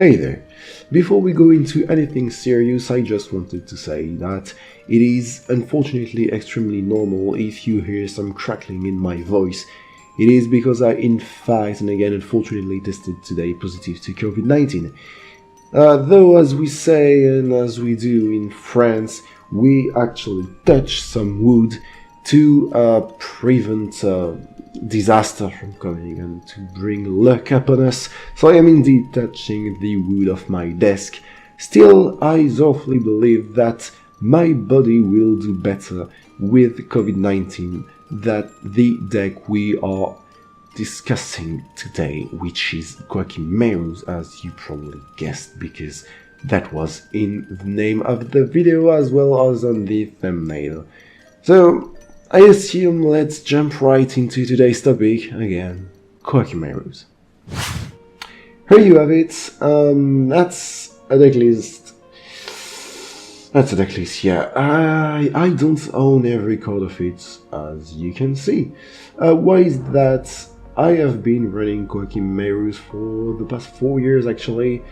Hey there! Before we go into anything serious, I just wanted to say that it is unfortunately extremely normal if you hear some crackling in my voice. It is because I in fact and again unfortunately tested today positive to COVID-19. Though as we say and as we do in France, we actually touch some wood to prevent disaster from coming and to bring luck upon us, so I am indeed touching the wood of my desk. Still, I thoroughly believe that my body will do better with COVID-19 than the deck we are discussing today, which is Koa'ki Meiru, as you probably guessed, because that was in the name of the video as well as on the thumbnail. So, I assume let's jump right into today's topic, again, Koa'ki Meiru. Here you have it, that's a decklist. That's a decklist, yeah. I don't own every card of it, as you can see. Why is that? I have been running Koa'ki Meiru for the past 4 years actually,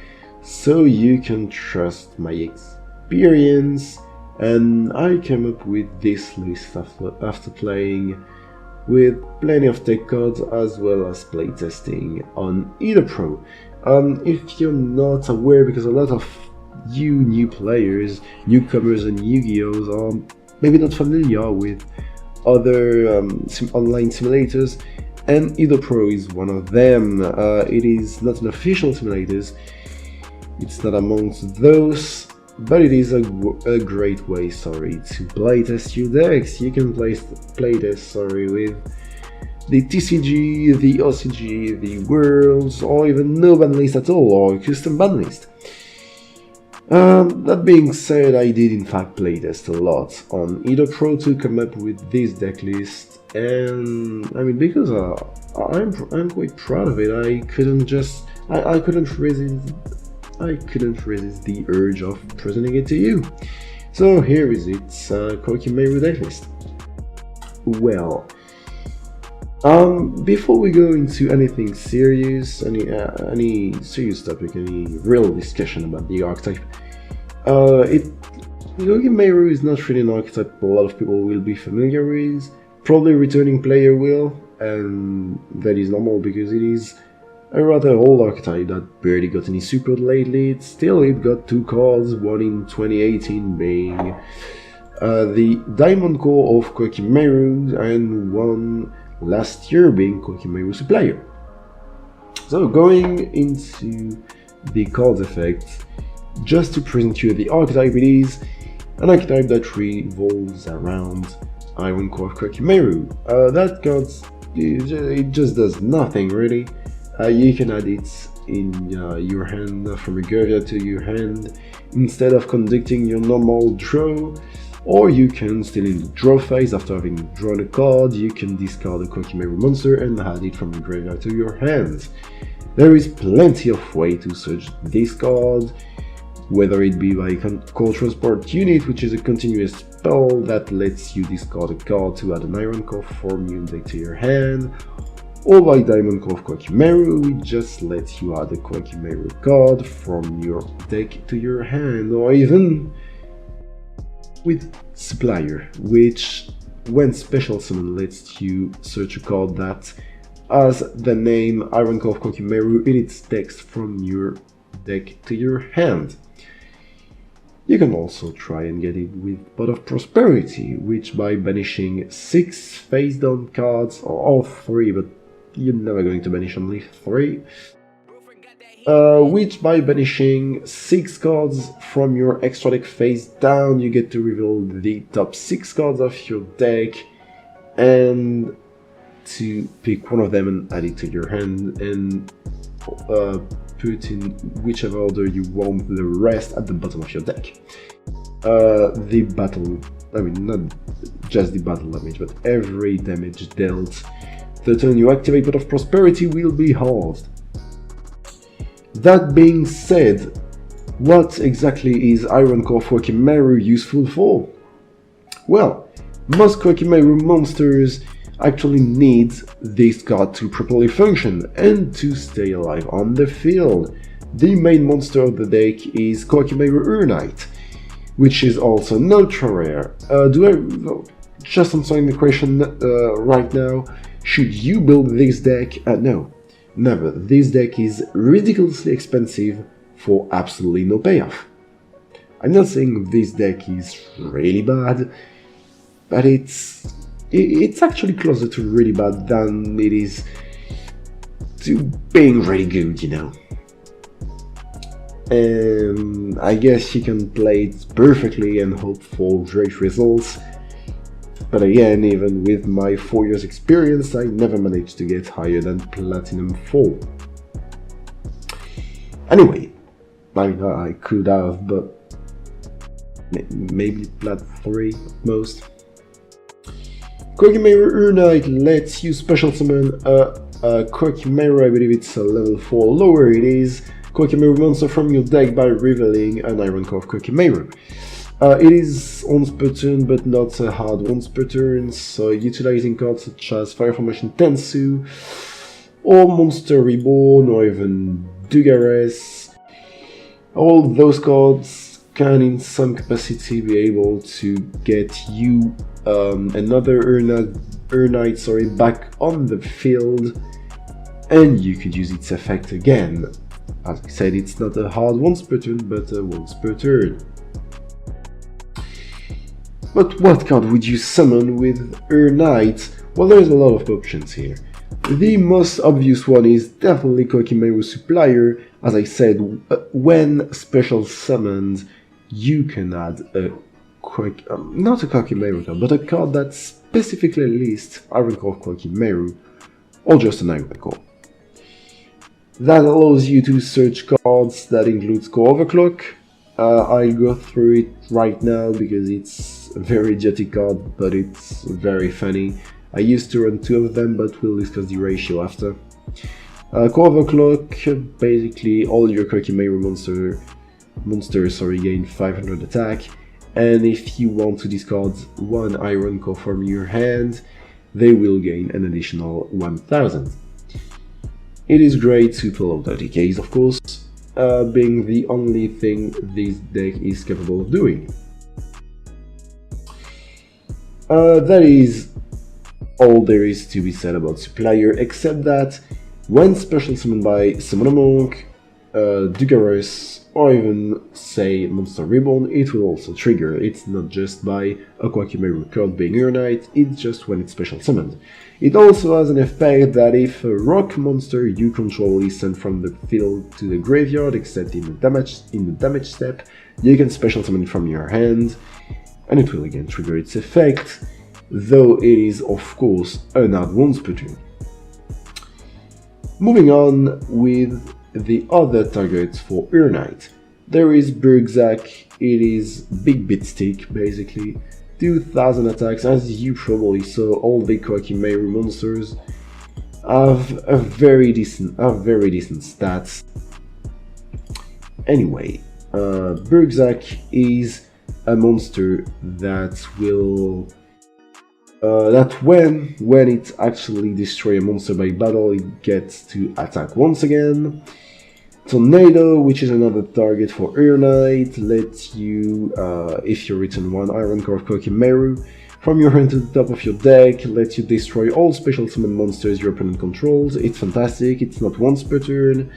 so you can trust my experience. And I came up with this list after playing with plenty of tech cards as well as playtesting on either Pro. If you're not aware, because a lot of you new players, newcomers and Yu-Gi-Ohs are maybe not familiar with other online simulators, and either Pro is one of them. It is not an official simulator, it's not amongst those, but it is a great way, to playtest your decks. You can playtest, with the TCG, the OCG, the Worlds, or even no ban list at all, or a custom ban list. That being said, I did in fact playtest a lot on either Pro to come up with this deck list, and I mean, because I'm quite proud of it, I couldn't resist the urge of presenting it to you. So here is it, Koa'ki Meiru decklist. Well, before we go into anything serious, any serious topic, any real discussion about the archetype, Koa'ki Meiru is not really an archetype a lot of people will be familiar with. Probably returning player will, and that is normal because it is a rather old archetype that barely got any support lately. It got 2 cards, one in 2018 being the Diamond Core of Koa'ki Meiru, and one last year being Koa'ki Meiru Supplier. So going into the card effects, just to present you the archetype, it is an archetype that revolves around Iron Core of Koa'ki Meiru. That card, it just does nothing really. You can add it in your hand from your graveyard to your hand instead of conducting your normal draw, or you can still in the draw phase, after having drawn a card, you can discard a Koa'ki Meiru monster and add it from your graveyard to your hand. There is plenty of way to search this card, whether it be by Core Transport Unit, which is a continuous spell that lets you discard a card to add an Iron Core from your deck to your hand, or by Diamond Core of Koa'ki Meiru, which just lets you add a Koa'ki Meiru card from your deck to your hand, or even with Supplier, which when special summon lets you search a card that has the name Iron Core of Koa'ki Meiru in its text from your deck to your hand. You can also try and get it with Pot of Prosperity, which by banishing 6 face down cards, or all 3, but you're never going to banish only 3, which by banishing 6 cards from your extra deck face down, you get to reveal the top 6 cards of your deck and to pick one of them and add it to your hand, and put in whichever order you want the rest at the bottom of your deck. The battle, I mean, not just the battle damage, but every damage dealt the turn you activate Pot of Prosperity will be halved. That being said, what exactly is Iron Core Koa'ki Meiru useful for? Well, most Koa'ki Meiru monsters actually need this card to properly function and to stay alive on the field. The main monster of the deck is Koa'ki Meiru Urnite, which is also an ultra rare. Just answering the question right now, should you build this deck? No, never. This deck is ridiculously expensive for absolutely no payoff. I'm not saying this deck is really bad, but it's actually closer to really bad than it is to being really good, you know. And I guess you can play it perfectly and hope for great results. But again, even with my 4 years experience, I never managed to get higher than Platinum 4. Anyway, I could have, but maybe Plat 3 at most. Koa'ki Meiru Urnite lets you special summon a Koa'ki Meiru, I believe it's a level 4 lower it is, Koa'ki Meiru monster from your deck by revealing an Iron Core of Koa'ki Meiru. It is once per turn, but not a hard once per turn, so utilizing cards such as Fire Formation Tensu, or Monster Reborn, or even Dugares. All those cards can in some capacity be able to get you another Urnite back on the field, and you could use its effect again. As I said, it's not a hard once per turn, but a once per turn. But what card would you summon with Urnite? Well, there's a lot of options here. The most obvious one is definitely Koa'ki Meiru Supplier. As I said, when special summoned, you can add a not a Koa'ki Meiru card, but a card that specifically lists Iron Core of Koa'ki Meiru, or just an Iron Core. That allows you to search cards that includes Core Overclock. I'll go through it right now because it's a very idiotic card, but it's very funny. I used to run 2 of them, but we'll discuss the ratio after. Core Overclock, basically all your Koa'ki Meiru monsters gain 500 attack, and if you want to discard 1 Iron Core from your hand, they will gain an additional 1000. It is great to pull out 30Ks, of course, being the only thing this deck is capable of doing. That is all there is to be said about Supplier, except that when special summoned by Summon Monk, Dugares, or even, say, Monster Reborn, it will also trigger. It's not just by a Koa'ki Meiru card being Urnite, it's just when it's special summoned. It also has an effect that if a rock monster you control is sent from the field to the graveyard, except in the damage step, you can special summon it from your hand, and it will again trigger its effect, though it is of course an hard once per turn. Moving on with the other targets for Urnite. There is Bagooska. It is big bit stick basically, 2000 attacks. As you probably saw, all the Koa'ki Meiru monsters have very decent stats. Anyway, Bagooska is a monster that will when it actually destroys a monster by battle, it gets to attack once again. Tornado, which is another target for Urnite, lets you, if you return 1 Iron Core of Koa'ki Meiru from your hand to the top of your deck, lets you destroy all special summon monsters your opponent controls. It's fantastic, it's not once per turn.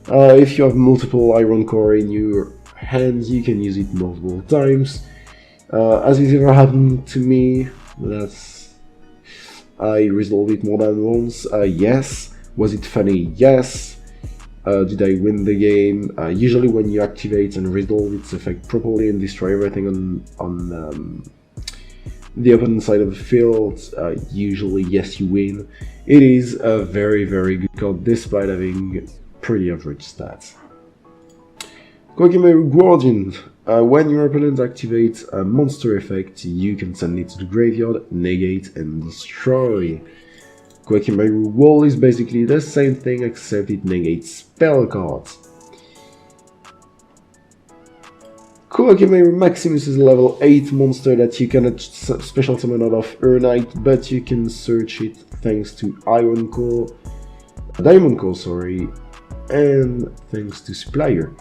If you have multiple Iron Core in your hand, you can use it multiple times. As it ever happened to me, I resolved it more than once. Yes. Was it funny? Yes. Did I win the game? Usually when you activate and resolve its effect properly and destroy everything on the opponent side of the field, usually yes, you win. It is a very good card despite having pretty average stats. Koa'ki Meiru Guardian. When your opponent activates a monster effect, you can send it to the graveyard, negate and destroy. Koa'ki Meiru Wall is basically the same thing except it negates spell cards. Koa'ki Meiru Maximus is a level 8 monster that you cannot special summon out of Urnite, but you can search it thanks to Diamond Core, and thanks to supplier.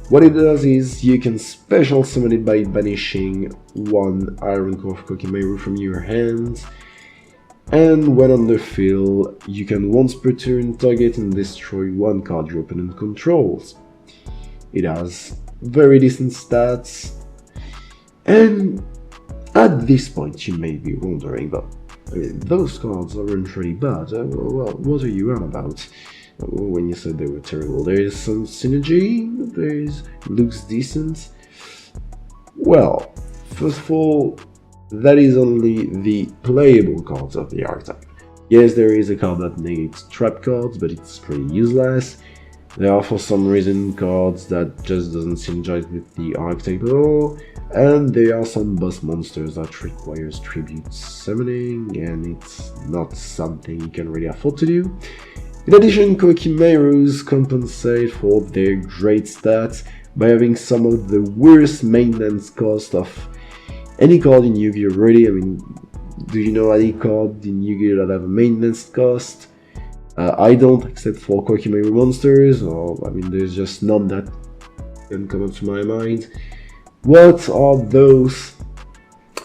What it does is you can special summon it by banishing one Iron Core of Koa'ki Meiru from your hand, and when on the field, you can once per turn target and destroy one card your opponent controls. It has very decent stats, and at this point you may be wondering, but I mean, those cards aren't really bad. Well, what are you on about? When you said they were terrible, there is some synergy, looks decent. Well, first of all, that is only the playable cards of the archetype. Yes, there is a card that negates trap cards, but it's pretty useless. There are for some reason cards that just doesn't synergize with the archetype at all, and there are some boss monsters that requires tribute summoning, and it's not something you can really afford to do. In addition, Koa'ki Meirus compensate for their great stats by having some of the worst maintenance cost of any card in Yu-Gi-Oh! Already. I mean, do you know any card in Yu-Gi-Oh! That have a maintenance cost? I don't, except for Koa'ki Meiru monsters, or I mean, there's just none that can come up to my mind. What are those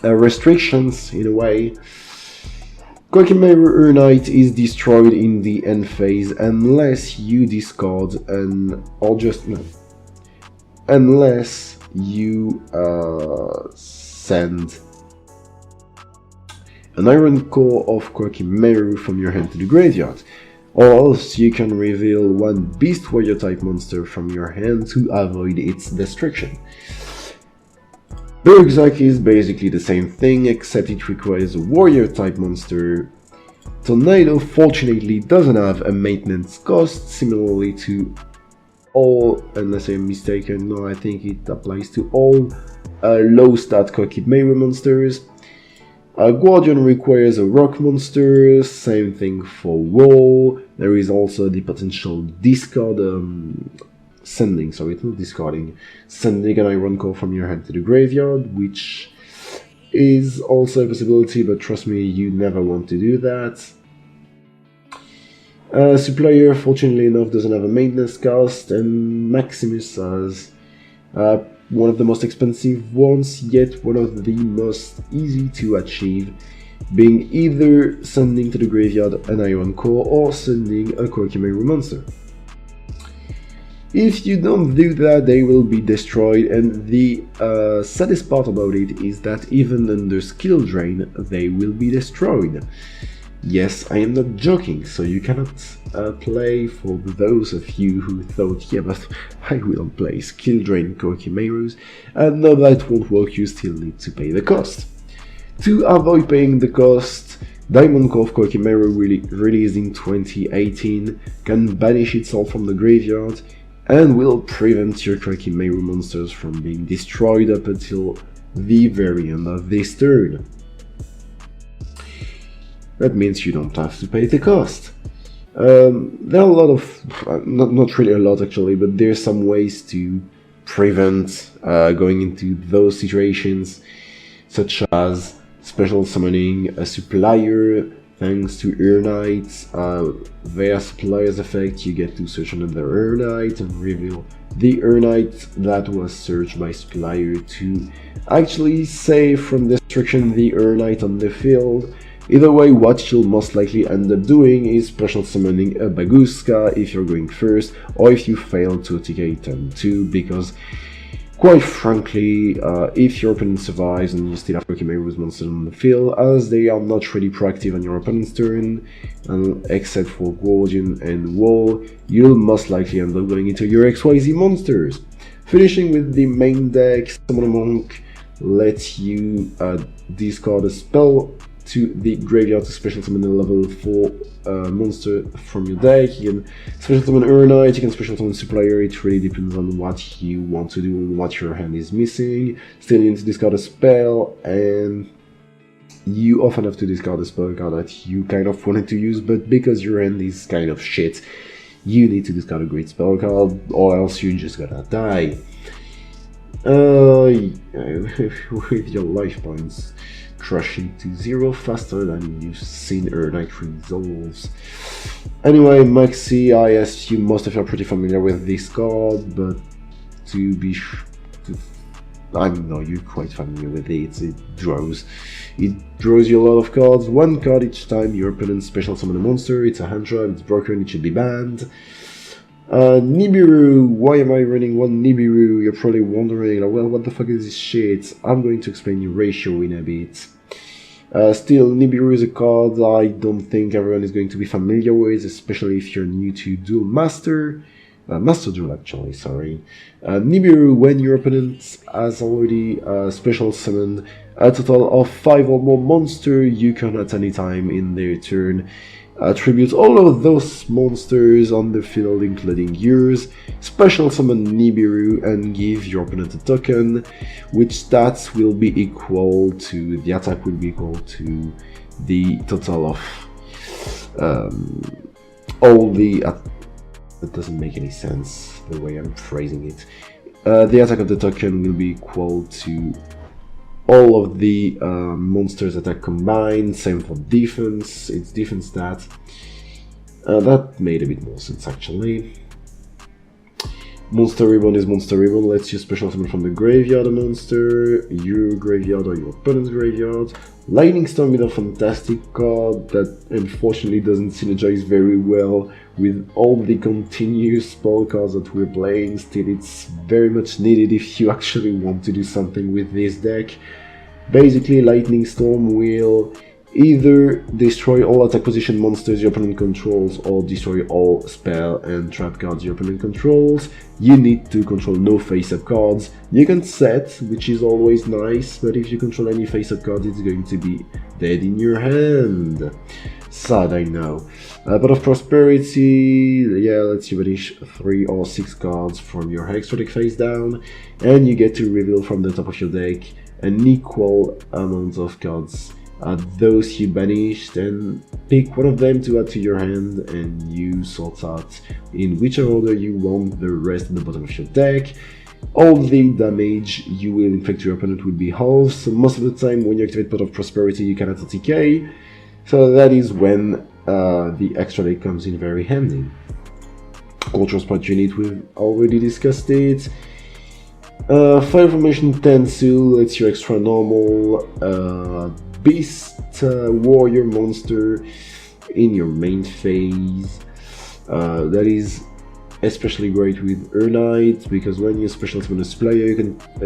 restrictions, in a way? Koa'ki Meiru Urnite is destroyed in the end phase unless you discard unless you send an Iron Core of Koa'ki Meiru from your hand to the graveyard, or else you can reveal one Beast Warrior type monster from your hand to avoid its destruction. Bagooska is basically the same thing, except it requires a warrior type monster. Tornado fortunately doesn't have a maintenance cost, similarly to all, unless I'm mistaken, no, I think it applies to all low stat Koa'ki Meiru monsters. Guardian requires a rock monster, same thing for Wall. There is also the potential discard, sending an Iron Core from your hand to the graveyard, which is also a possibility, but trust me, you never want to do that. Supplier, fortunately enough, doesn't have a maintenance cost, and Maximus has one of the most expensive ones, yet one of the most easy to achieve, being either sending to the graveyard an Iron Core or sending a Koa'ki Meiru monster. If you don't do that, they will be destroyed, and the saddest part about it is that even under skill drain, they will be destroyed. Yes, I am not joking, so you cannot play, for those of you who thought, yeah, but I will play skill drain Koa'ki Meirus, and no, that won't work, you still need to pay the cost. To avoid paying the cost, Diamond Core of Koa'ki Meiru, released in 2018, can banish itself from the graveyard, and will prevent your Koa'ki Meiru monsters from being destroyed up until the very end of this turn. That means you don't have to pay the cost. There are a lot of, not really a lot actually, but there's some ways to prevent going into those situations, such as special summoning a supplier. Thanks to Urnite, via Supplier's effect, you get to search another Urnite and reveal the Urnite that was searched by Supplier to actually save from destruction the Urnite on the field. Either way, what you'll most likely end up doing is special summoning a Bagooska if you're going first, or if you fail to TK turn 2, because quite frankly, if your opponent survives and you still have Koa'ki Meiru's monsters on the field, as they are not really proactive on your opponent's turn, except for Guardian and Wall, you'll most likely end up going into your XYZ monsters. Finishing with the main deck, Summon a Monk lets you discard a spell to the graveyard to special summon a level 4 monster from your deck. You can special summon Urnite, you can special summon Supplier, it really depends on what you want to do and what your hand is missing. Still you need to discard a spell, and you often have to discard a spell card that you kind of wanted to use, but because your hand is kind of shit, you need to discard a great spell card, or else you're just gonna die. With your life points. crush into 0 faster than you've seen Knight resolves. Anyway, Maxi, I assume most of you are pretty familiar with this card, but I know you're quite familiar with it. It draws you a lot of cards, 1 card each time your opponent special summon a monster. It's a hand trap, it's broken, it should be banned. Nibiru, why am I running 1 Nibiru? You're probably wondering, like, well, what the fuck is this shit? I'm going to explain your ratio in a bit. Still, Nibiru is a card I don't think everyone is going to be familiar with, especially if you're new to Duel Master. Master Duel, actually, sorry. Nibiru, when your opponent has already special summoned a total of 5 or more monsters, you can at any time in their turn attribute all of those monsters on the field, including yours, special summon Nibiru and give your opponent a token, which stats will be equal to, the attack will be equal to the total of all the... that doesn't make any sense, the way I'm phrasing it. The attack of the token will be equal to all of the monsters attack combined, same for defense, it's defense stat. That made a bit more sense actually. Monster Ribbon is Monster Ribbon, lets you special summon from the graveyard a monster, your graveyard or your opponent's graveyard. Lightning Storm is a fantastic card that unfortunately doesn't synergize very well with all the continuous spell cards that we're playing. Still, it's very much needed if you actually want to do something with this deck. Basically, Lightning Storm will either destroy all attack position monsters your opponent controls or destroy all spell and trap cards your opponent controls. You need to control no face-up cards. You can set, which is always nice, but if you control any face-up cards, it's going to be dead in your hand. Sad, I know. Pot of Prosperity, yeah, lets you banish 3 or 6 cards from your extra deck face down, and you get to reveal from the top of your deck an equal amount of cards those you banished, and pick one of them to add to your hand, and you sort out in whichever order you want the rest at the bottom of your deck. All the damage you will inflict your opponent will be halved, so most of the time when you activate Pot of Prosperity you can add 30k, so that is when the extra deck comes in very handy. Culture Spot Unit, we've already discussed it. Fire Formation Tensu lets you extra normal Beast Warrior monster in your main phase. That is especially great with Knight, because when you special summon a player,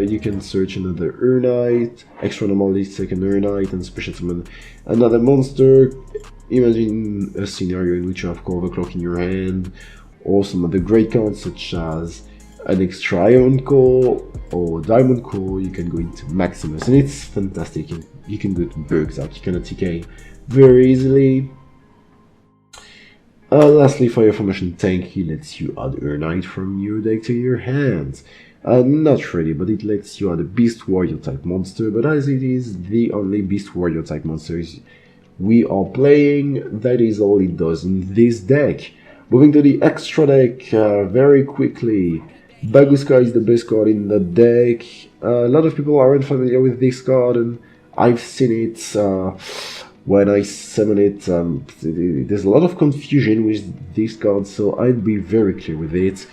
you can search another Knight, extra normal second Knight, and special summon another monster. Imagine a scenario in which you have Overclock in your hand, or some other great cards such as an extra Iron Core or Diamond Core. You can go into Maximus, and it's fantastic. You can go to Bergzak, you can TK very easily. Lastly, Fire Formation Tank, he lets you add Knight from your deck to your hands. Not really, but it lets you add a Beast Warrior type monster, but as it is the only Beast Warrior type monsters we are playing, that is all it does in this deck. Moving to the extra deck very quickly. Bagooska is the best card in the deck. A lot of people aren't familiar with this card, and I've seen it when I summon it. There's a lot of confusion with this card, so I'd be very clear with it.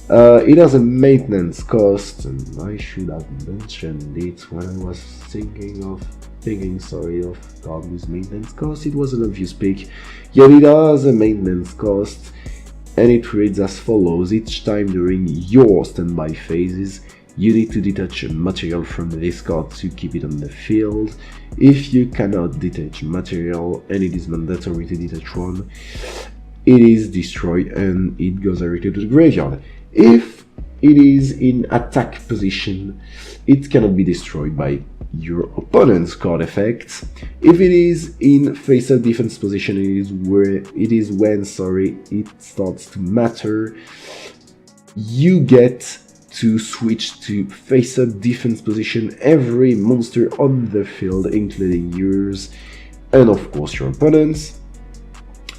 It has a maintenance cost, and I should have mentioned it when I was thinking of card with maintenance cost. It was an obvious pick. Yet it has a maintenance cost, and it reads as follows. Each time during your standby phases, you need to detach a material from this card to keep it on the field. If you cannot detach material, and it is mandatory to detach one, it is destroyed and it goes directly to the graveyard. If it is in attack position, it cannot be destroyed by your opponent's card effects. If it is in face-up defense position, it is when it starts to matter. You get to switch to face-up defense position every monster on the field, including yours and of course your opponent's.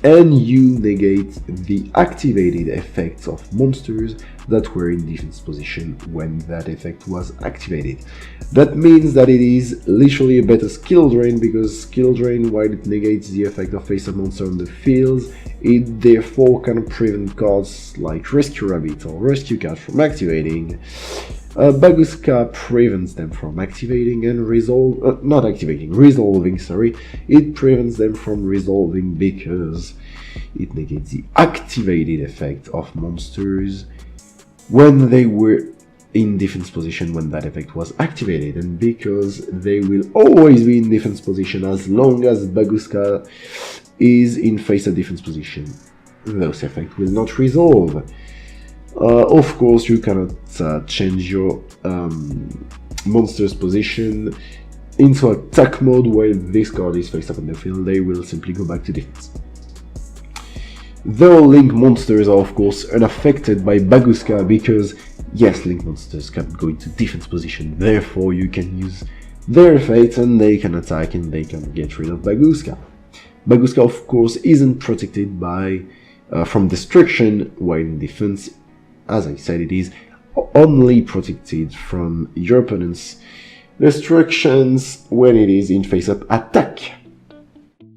and you negate the activated effects of monsters that were in defense position when that effect was activated. That means that it is literally a better skill drain, because skill drain, while it negates the effect of face-up monster on the field, it therefore can prevent cards like Rescue Rabbit or Rescue Cat from activating. Bagooska prevents them from activating and resolving, sorry. It prevents them from resolving because it negates the activated effect of monsters when they were in defense position when that effect was activated, and because they will always be in defense position as long as Bagooska is in face-up defense position, those effects will not resolve. Of course, you cannot change your monster's position into attack mode while this card is face up on the field. They will simply go back to defense. Though Link monsters are of course unaffected by Bagooska, because yes, Link monsters can go into defense position, therefore you can use their effects and they can attack and they can get rid of Bagooska. Bagooska of course isn't protected by from destruction while in defense. As I said, it is only protected from your opponent's destructions when it is in face-up attack.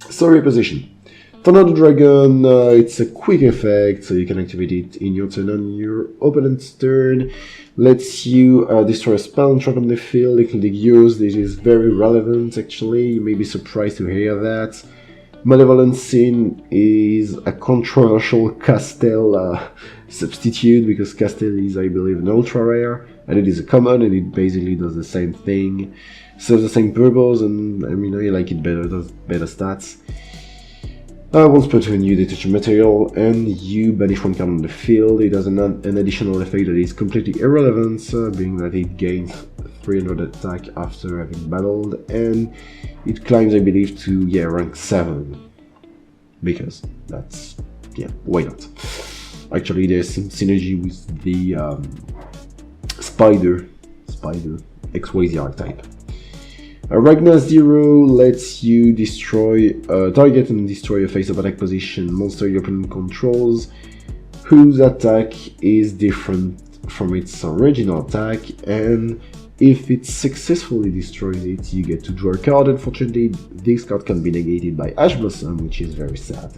Story position. Tornado Dragon, it's a quick effect, so you can activate it in your turn on your opponent's turn. Lets you destroy a spell and trap on the field, including yours. This is very relevant actually, you may be surprised to hear that. Malevolent Sin is a controversial Castel substitute, because Castel is, I believe, an ultra rare, and it is a common, and it basically does the same thing, serves the same purpose, and I mean, I like it better, it does better stats. Once per turn you detach a material and you banish one card on the field. It has an additional effect that is completely irrelevant, being that it gains 300 attack after having battled, and it climbs, I believe, to rank 7, because that's, why not. Actually, there's some synergy with the Spider XYZ archetype. Ragnar Zero lets you target and destroy a face-up attack position monster your opponent controls, whose attack is different from its original attack, and if it successfully destroys it, you get to draw a card. Unfortunately, this card can be negated by Ash Blossom, which is very sad.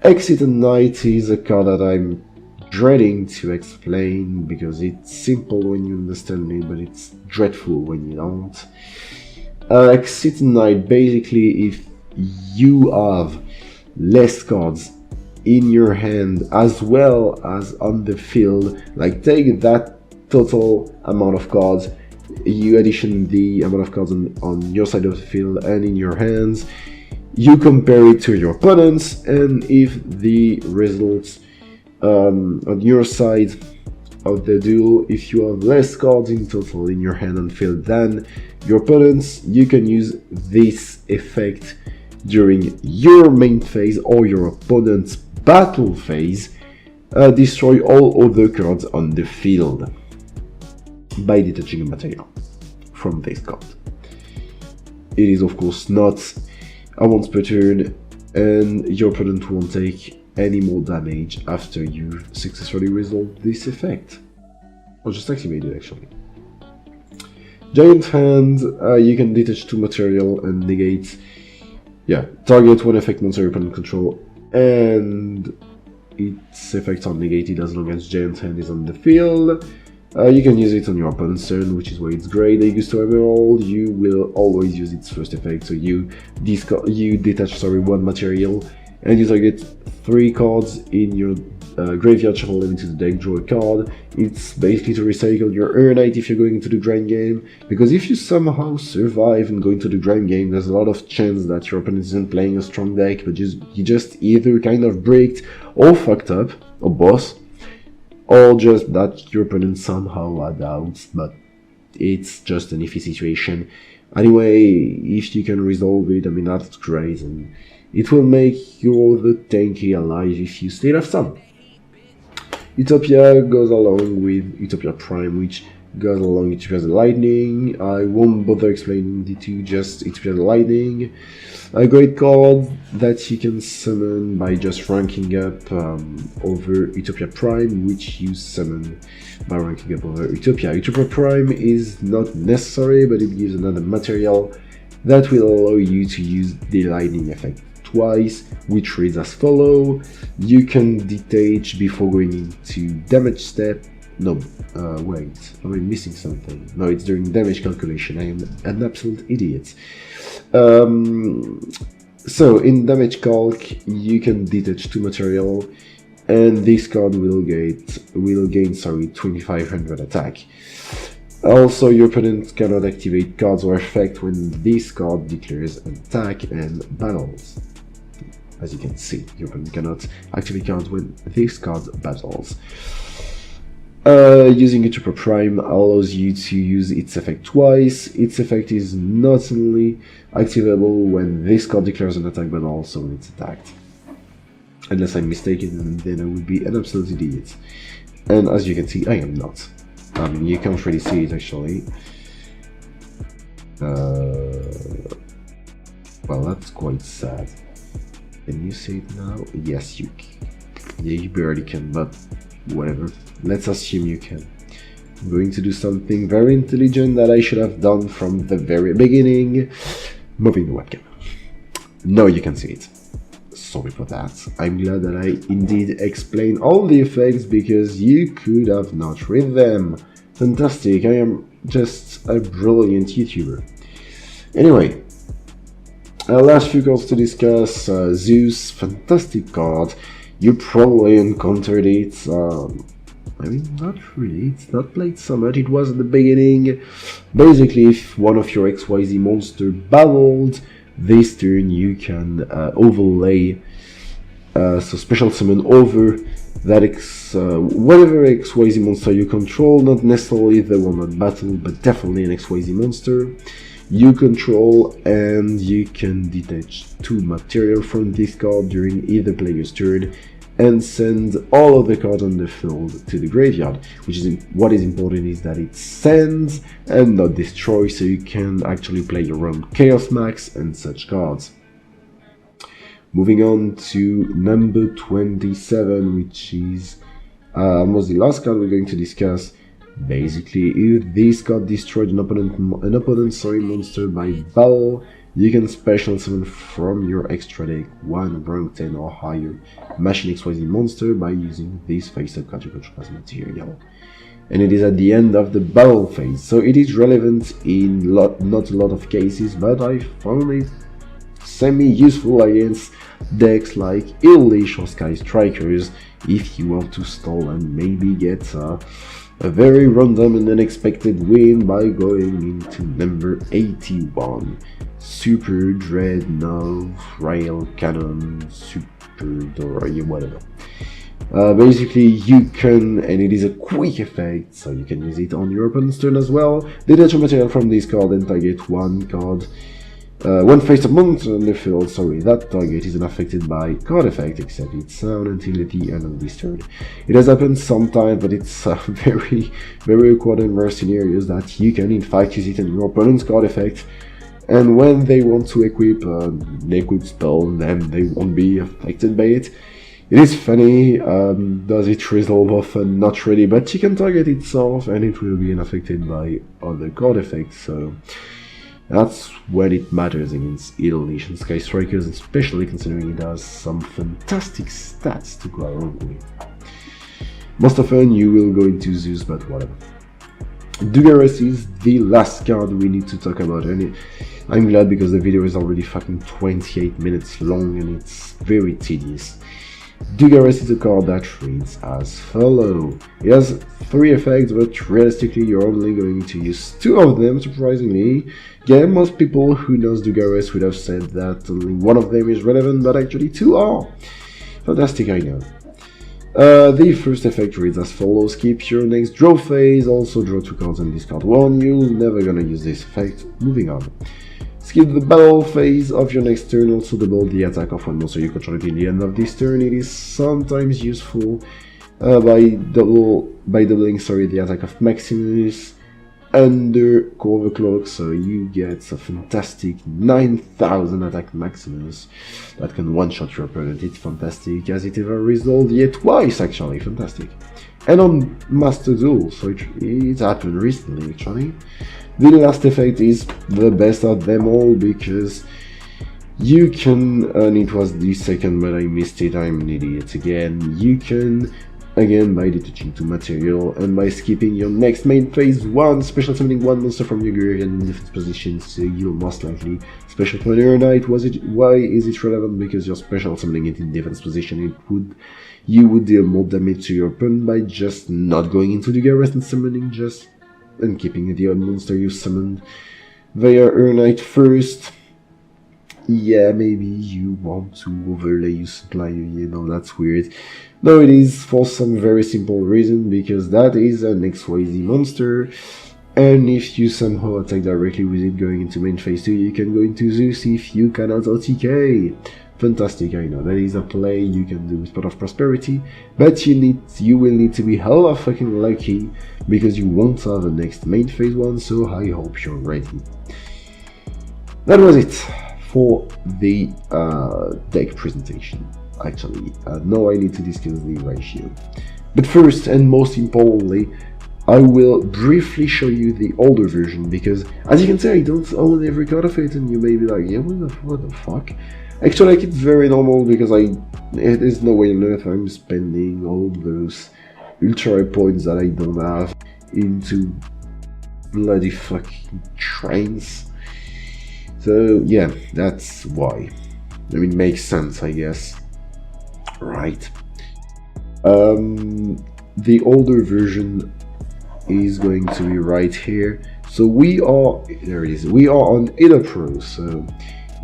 Exit at Night is a card that I'm dreading to explain, because it's simple when you understand it, but it's dreadful when you don't. Exit at Night, basically, if you have less cards in your hand as well as on the field, like take that total amount of cards, you addition the amount of cards on your side of the field and in your hands, you compare it to your opponent's, and if the results on your side of the duel, if you have less cards in total in your hand and field than your opponent's, you can use this effect during your main phase or your opponent's battle phase, destroy all other cards on the field by detaching a material from this card. It is of course not a once per turn, and your opponent won't take any more damage after you've successfully resolved this effect. Or just activate it actually. Giant Hand, you can detach 2 material and negate, target 1 effect monster your opponent control, and its effects are negated as long as Giant Hand is on the field. You can use it on your opponent's turn, which is why it's great. Augusto Emerald, you will always use its first effect, so you detach 1 material, and you target 3 cards in your graveyard, shuffle them into the deck, draw a card. It's basically to recycle your Earnite if you're going into the grind game, because if you somehow survive and go into the grind game, there's a lot of chance that your opponent isn't playing a strong deck, but you just either kind of bricked or fucked up, or both, or just that your opponent somehow had outs, but it's just an iffy situation. Anyway, if you can resolve it, I mean, that's great, and it will make you the tanky alive if you still have some. Utopia goes along with Utopia Prime, which goes along Utopia the Lightning. I won't bother explaining the two, just Utopia the Lightning. A great card that you can summon by just ranking up over Utopia Prime, which you summon by ranking up over Utopia. Utopia Prime is not necessary, but it gives another material that will allow you to use the lightning effect twice, which reads as follow. You can detach before going into damage step. No, wait, am I missing something? No, it's during damage calculation. I am an absolute idiot. So in damage calc, you can detach 2 material, and this card will gain 2500 attack. Also, your opponent cannot activate cards or effect when this card declares an attack and battles. As you can see, your opponent cannot activate cards when this card battles. Using Utopia Prime allows you to use its effect twice. Its effect is not only activable when this card declares an attack, but also when it's attacked. Unless I'm mistaken, and then I would be an absolute idiot. And as you can see, I am not. I mean, you can't really see it actually. Well, that's quite sad. Can you see it now? Yes, you can. Yeah, you barely can, but whatever. Let's assume you can. I'm going to do something very intelligent that I should have done from the very beginning. Moving the webcam. Now you can see it. Sorry for that. I'm glad that I indeed explained all the effects because you could have not read them. Fantastic, I am just a brilliant YouTuber. Anyway, last few cards to discuss. Zeus, fantastic card. You probably encountered it. I mean, not really, it's not played so much, it was at the beginning. Basically, if one of your XYZ monster battled, this turn you can overlay, so special summon over that whatever XYZ monster you control, not necessarily the one on battle, but definitely an XYZ monster you control, and you can detach 2 material from this card during either player's turn and send all of the cards on the field to the graveyard, which is what is important is that it sends and not destroys, so you can actually play your own Chaos Max and such cards. Moving on to number 27, which is almost the last card we're going to discuss. Basically, if this card destroyed an opponent's monster by battle, you can special summon from your extra deck 1 rank 10 or higher Machine XYZ monster by using this face-up card you control as material. And it is at the end of the battle phase, so it is relevant in not a lot of cases, but I found it semi-useful against decks like Illish or Sky Strikers if you want to stall and maybe get a very random and unexpected win by going into number 81. Super Dreadnought, Rail Cannon, Super Door, whatever. Basically, you can, and it is a quick effect, so you can use it on your opponent's turn as well. Detach a material from this card and target one face-up monster on the field. Sorry, that target isn't affected by card effect except its sound until the end of this turn. It has happened sometimes, but it's very awkward and rare scenarios that you can in fact use it on your opponent's card effect. And when they want to equip an equip spell, then they won't be affected by it. It is funny, does it resolve often? Not really, but you can target itself and it will be unaffected by other card effects, so that's when it matters against Illish and Sky Strikers, especially considering it has some fantastic stats to go along with. Most often you will go into Zeus, but whatever. Dugares is the last card we need to talk about, and I'm glad because the video is already fucking 28 minutes long and it's very tedious. Dugares is a card that reads as follows. It has 3 effects, but realistically you're only going to use 2 of them, surprisingly. Yeah, most people who knows Dugares would have said that only 1 of them is relevant, but actually 2 are. Fantastic, I know. The first effect reads as follows. Keep your next draw phase, also draw 2 cards and discard 1. You're never gonna use this effect. Moving on. Skip the battle phase of your next turn, also double the attack of one monster you control at the end of this turn. It is sometimes useful by doubling the attack of Maximus, under Overclock, so you get a fantastic 9000 attack maximus that can one-shot your opponent. It's fantastic, as it ever resolved yet twice actually, fantastic. And on Master Duel, so it happened recently actually. The last effect is the best of them all because you can, and it was the second but I missed it, I'm an idiot again, you can, again by detaching 2 material and by skipping your next main phase 1, special summoning 1 monster from your graveyard in defense position, so you'll most likely special summon your knight. Why is it relevant? Because you're special summoning it in defense position, you would deal more damage to your opponent by just not going into the garrison and summoning and keeping the odd monster you summoned via Earn Knight first. Yeah, maybe you want to overlay your supplier, you know, that's weird. No, it is for some very simple reason, because that is an XYZ monster, and if you somehow attack directly with it going into main phase 2, you can go into Zeus if you cannot OTK. Fantastic, I know, that is a play you can do with Pot of Prosperity, but you will need to be hella fucking lucky, because you won't have the next main phase 1, so I hope you're ready. That was it for the deck presentation. Actually, now I need to discuss the ratio. But first and most importantly, I will briefly show you the older version, because as you can see I don't own every card of it, and you may be like, yeah, what the fuck? Actually, like, it's very normal, because there's no way on earth I'm spending all those ultra points that I don't have into bloody fucking trains. So yeah, that's why. I mean, makes sense, I guess. Right. The older version is going to be right here. So there it is. We are on Edo Pro. So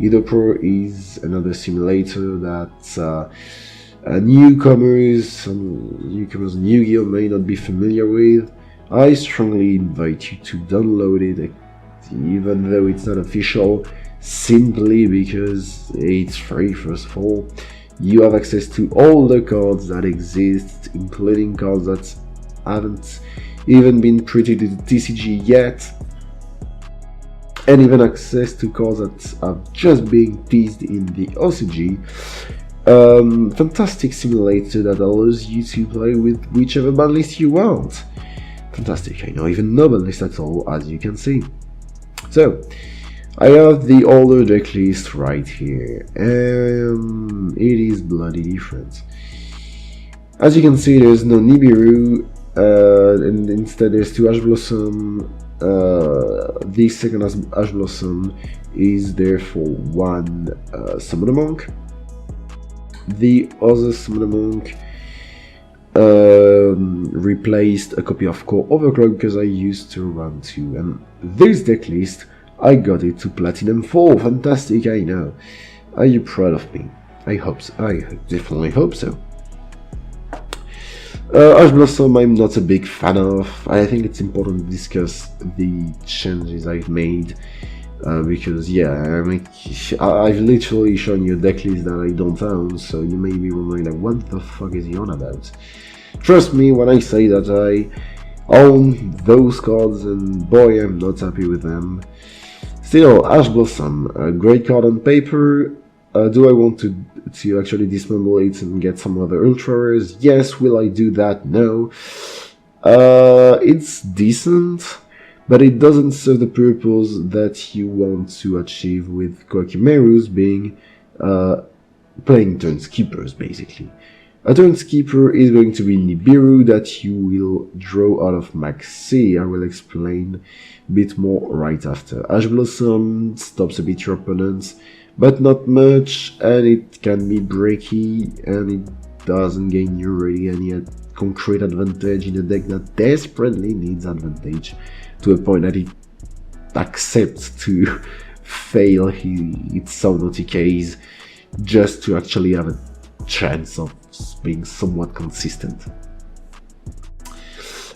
Edo Pro is another simulator that newcomers in Yu-Gi-Oh! May not be familiar with. I strongly invite you to download it, even though it's not official, simply because it's free. First of all, you have access to all the cards that exist, including cards that haven't even been printed in the TCG yet, and even access to cards that are just being teased in the OCG. Fantastic simulator that allows you to play with whichever ban list you want. Fantastic, I know, even no ban list at all, as you can see. So, I have the older deck list right here, and it is bloody different. As you can see, there's no Nibiru, and instead there's 2 Ash Blossom. The second Ash Blossom is there for 1 Summoner Monk. The other Summoner Monk replaced a copy of Core Overclock because I used to run 2, and this deck list I got it to Platinum 4. Fantastic, I know. Are you proud of me? I hope so. I definitely hope so. Ash Blossom I'm not a big fan of. I think it's important to discuss the changes I've made, because yeah, I've literally shown you a deck list that I don't own, so you may be wondering like, what the fuck is he on about? Trust me when I say that I own those cards, and boy, I'm not happy with them. Still, Ash Blossom, a great card on paper. Do I want to actually dismantle it and get some other ultra rares? Yes. Will I do that? No. It's decent, but it doesn't serve the purpose that you want to achieve with Koa'ki Meiru's, being playing turn skippers, basically. A turn skipper is going to be Nibiru that you will draw out of Max C. I will explain a bit more right after. Ash Blossom stops a bit your opponents, but not much, and it can be breaky, and it doesn't gain you really any concrete advantage in a deck that desperately needs advantage, to a point that it accepts to fail its sound OTKs just to actually have a chance of being somewhat consistent.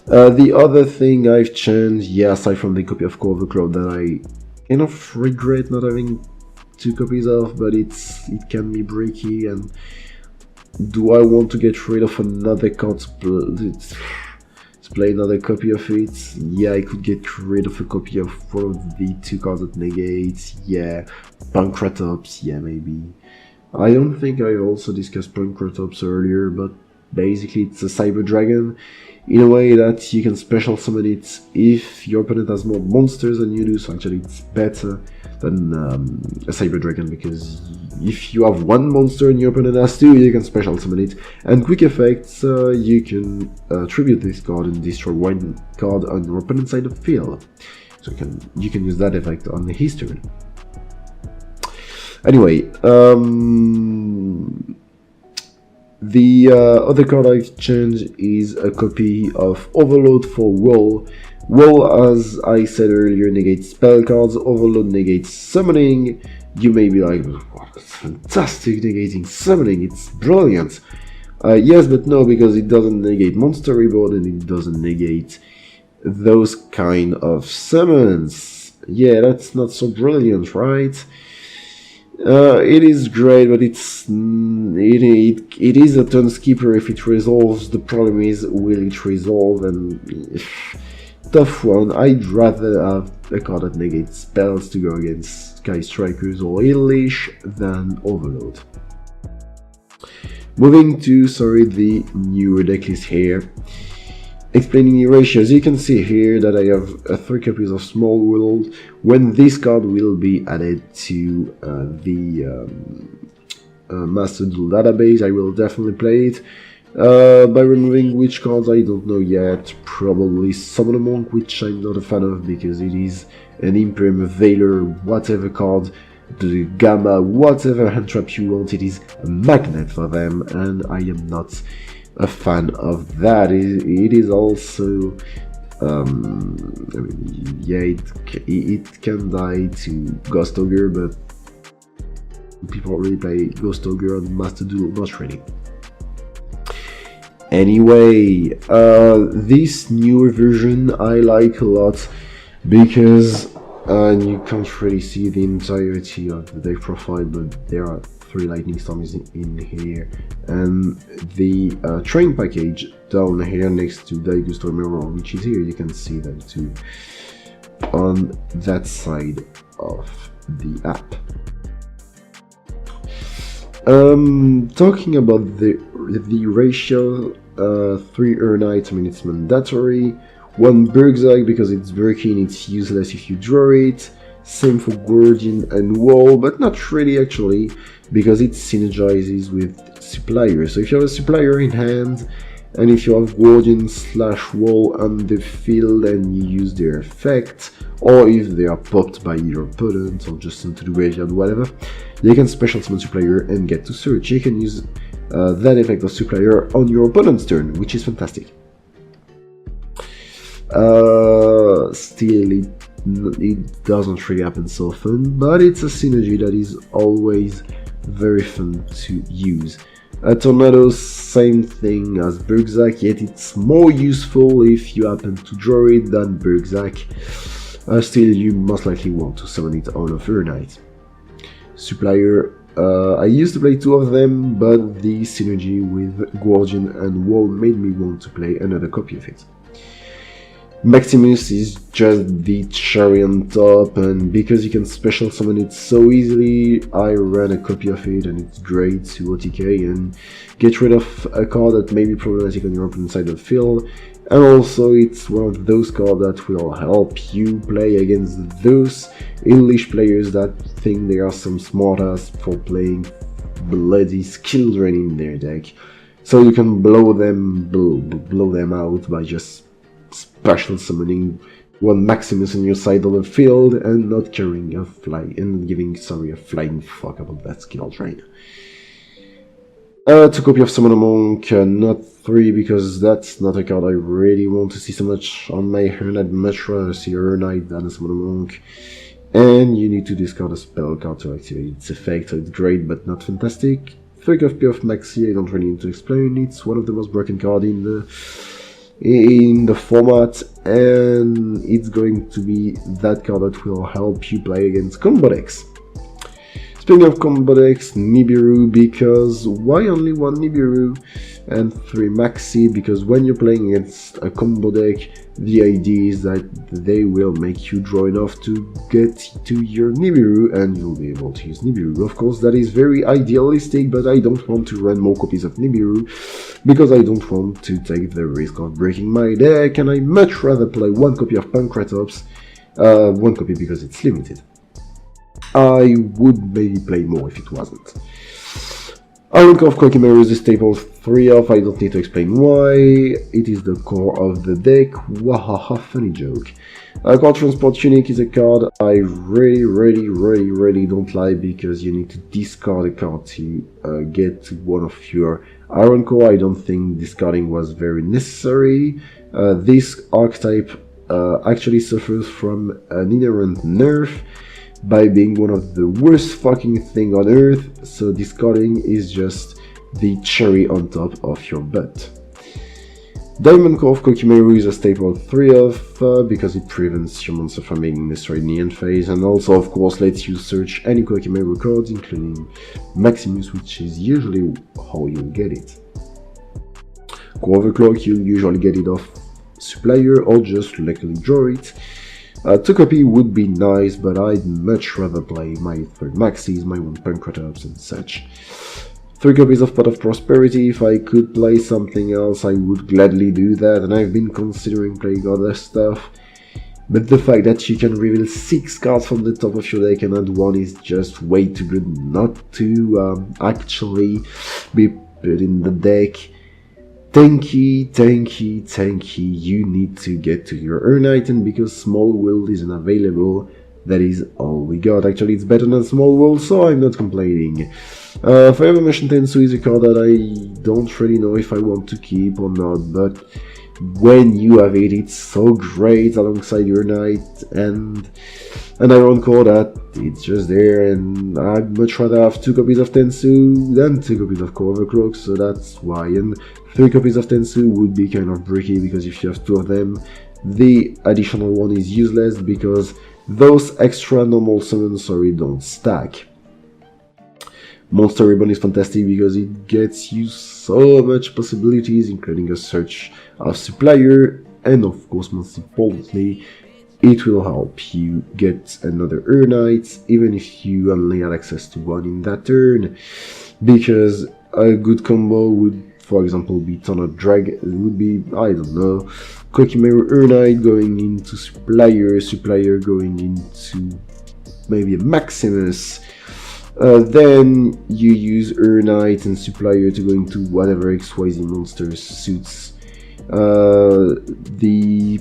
The other thing I've changed, yeah, aside from the copy of Core Overclock that I kind of regret not having 2 copies of, but it can be breaky, and do I want to get rid of another card? It's play another copy of it. Yeah, I could get rid of a copy of one of the 2 cards that negate. Yeah, Pancratops, yeah, maybe. I don't think I also discussed Pancratops earlier, but basically it's a Cyber Dragon in a way that you can special summon it if your opponent has more monsters than you do, so actually it's better than a Cyber Dragon, because if you have 1 monster and your opponent has 2, you can special summon it. And quick effects, you can tribute this card and destroy 1 card on your opponent's side of the field. So you can use that effect on his turn. Anyway, the other card I've changed is a copy of Overload for Wool. Wool, as I said earlier, negates spell cards. Overload negates summoning. You may be like, wow, that's fantastic, negating summoning, it's brilliant. Yes, but no, because it doesn't negate Monster Reborn and it doesn't negate those kind of summons. Yeah, that's not so brilliant, right? It is great, but it is a turn skipper if it resolves. The problem is, will it resolve? And tough one. I'd rather have a card that negates spells to go against Sky Strikers or Eilish than Overload. Moving to, the newer decklist here. Explaining the ratios, you can see here that I have 3 copies of Small World. When this card will be added to the Master Duel database, I will definitely play it. By removing which cards, I don't know yet. Probably Summon a Monk, which I'm not a fan of because it is an Imperium Veiler, whatever card, the Gamma, whatever hand trap you want, it is a magnet for them, and I am not a fan of that. It is also, I mean, yeah, it can die to Ghost Ogre, but people really play Ghost Ogre on Master Duel, not really. Anyway, this newer version I like a lot because you can't really see the entirety of the deck profile, but there are 3 Lightning Storms in here, and the train package down here next to Bagooska Mirror, which is here, you can see them too on that side of the app. Talking about the ratio, 3 Earnite, I mean it's mandatory, 1 Bergzag because it's breaking, it's useless if you draw it. Same for Guardian and Wall, but not really actually, because it synergizes with Supplier. So if you have a Supplier in hand, and if you have Guardian / Wall on the field and you use their effect, or if they are popped by your opponent or just into the graveyard, whatever, you can special summon Supplier and get to search. You can use that effect of Supplier on your opponent's turn, which is fantastic. Still, it doesn't really happen so often, but it's a synergy that is always very fun to use. Tornadoes, same thing as Bergzak, yet it's more useful if you happen to draw it than Bergzak. Still, you most likely want to summon it on a Earnite. Supplier, I used to play 2 of them, but the synergy with Guardian and Wall made me want to play another copy of it. Maximus is just the cherry on top, and because you can special summon it so easily, I ran a copy of it and it's great to OTK and get rid of a card that may be problematic on your opponent's side of the field, and also it's one of those cards that will help you play against those English players that think they are some smartass for playing bloody skill drain in their deck, so you can blow them out by just special summoning 1 Maximus on your side of the field and not caring a giving a flying fuck about that skill drain. 2 copy of Summon a Monk, not 3 because that's not a card I really want to see so much on my hand. I'd much rather see a Earnite than a Summon a Monk. And you need to discard a spell card to activate its effect, so it's great but not fantastic. 3 copy of Maxi, I don't really need to explain, it's one of the most broken cards in the format, and it's going to be that card that will help you play against combo decks. Speaking of combo decks, Nibiru, because why only one Nibiru and 3 Maxi? Because when you're playing against a combo deck, the idea is that they will make you draw enough to get to your Nibiru and you'll be able to use Nibiru. Of course, that is very idealistic, but I don't want to run more copies of Nibiru because I don't want to take the risk of breaking my deck, and I much rather play 1 copy of Pancratops, 1 copy because it's limited. I would maybe play more if it wasn't. Iron of Koa'ki Meiru is a staple 3 of, I don't need to explain why, it is the core of the deck, wahaha, funny joke. Card Transport Unique is a card I really don't like because you need to discard a card to get to one of your Iron Core. I don't think discarding was very necessary. This archetype actually suffers from an inherent nerf by being one of the worst fucking thing on earth, so discarding is just the cherry on top of your butt. Diamond Core of Koa'ki Meiru is a staple 3 of, because it prevents your monster from being destroyed in the end phase, and also of course lets you search any Koa'ki Meiru cards, including Maximus, which is usually how you get it. Core Overclock, you usually get it off Supplier or just luckily draw it. 2 copy would be nice, but I'd much rather play my 3 Maxis, my 1 Pancratops and such. 3 copies of Pot of Prosperity. If I could play something else, I would gladly do that, and I've been considering playing other stuff. But the fact that you can reveal 6 cards from the top of your deck and add 1 is just way too good not to actually be put in the deck. Tanky, you need to get to your Earn item because Small World isn't available. That is all we got. Actually, it's better than Small World, so I'm not complaining. Forever Mission Tensu is a card that I don't really know if I want to keep or not, but when you have it, it's so great alongside your Knight and an Iron Core that it's just there, and I'd much rather have 2 copies of Tensu than 2 copies of Core Overclock, so that's why. And 3 copies of Tensu would be kind of bricky because if you have 2 of them, the additional one is useless because those extra normal summons, don't stack. Monster Ribbon is fantastic because it gets you so much possibilities, including a search of Supplier, and of course most importantly, it will help you get another Knight, even if you only had access to 1 in that turn, because a good combo would, for example, be Tornado Drag, would be, I don't know, Koa'ki Meiru Knight going into Supplier going into maybe a Maximus. Then you use Knight and Supplier to go into whatever XYZ monster suits the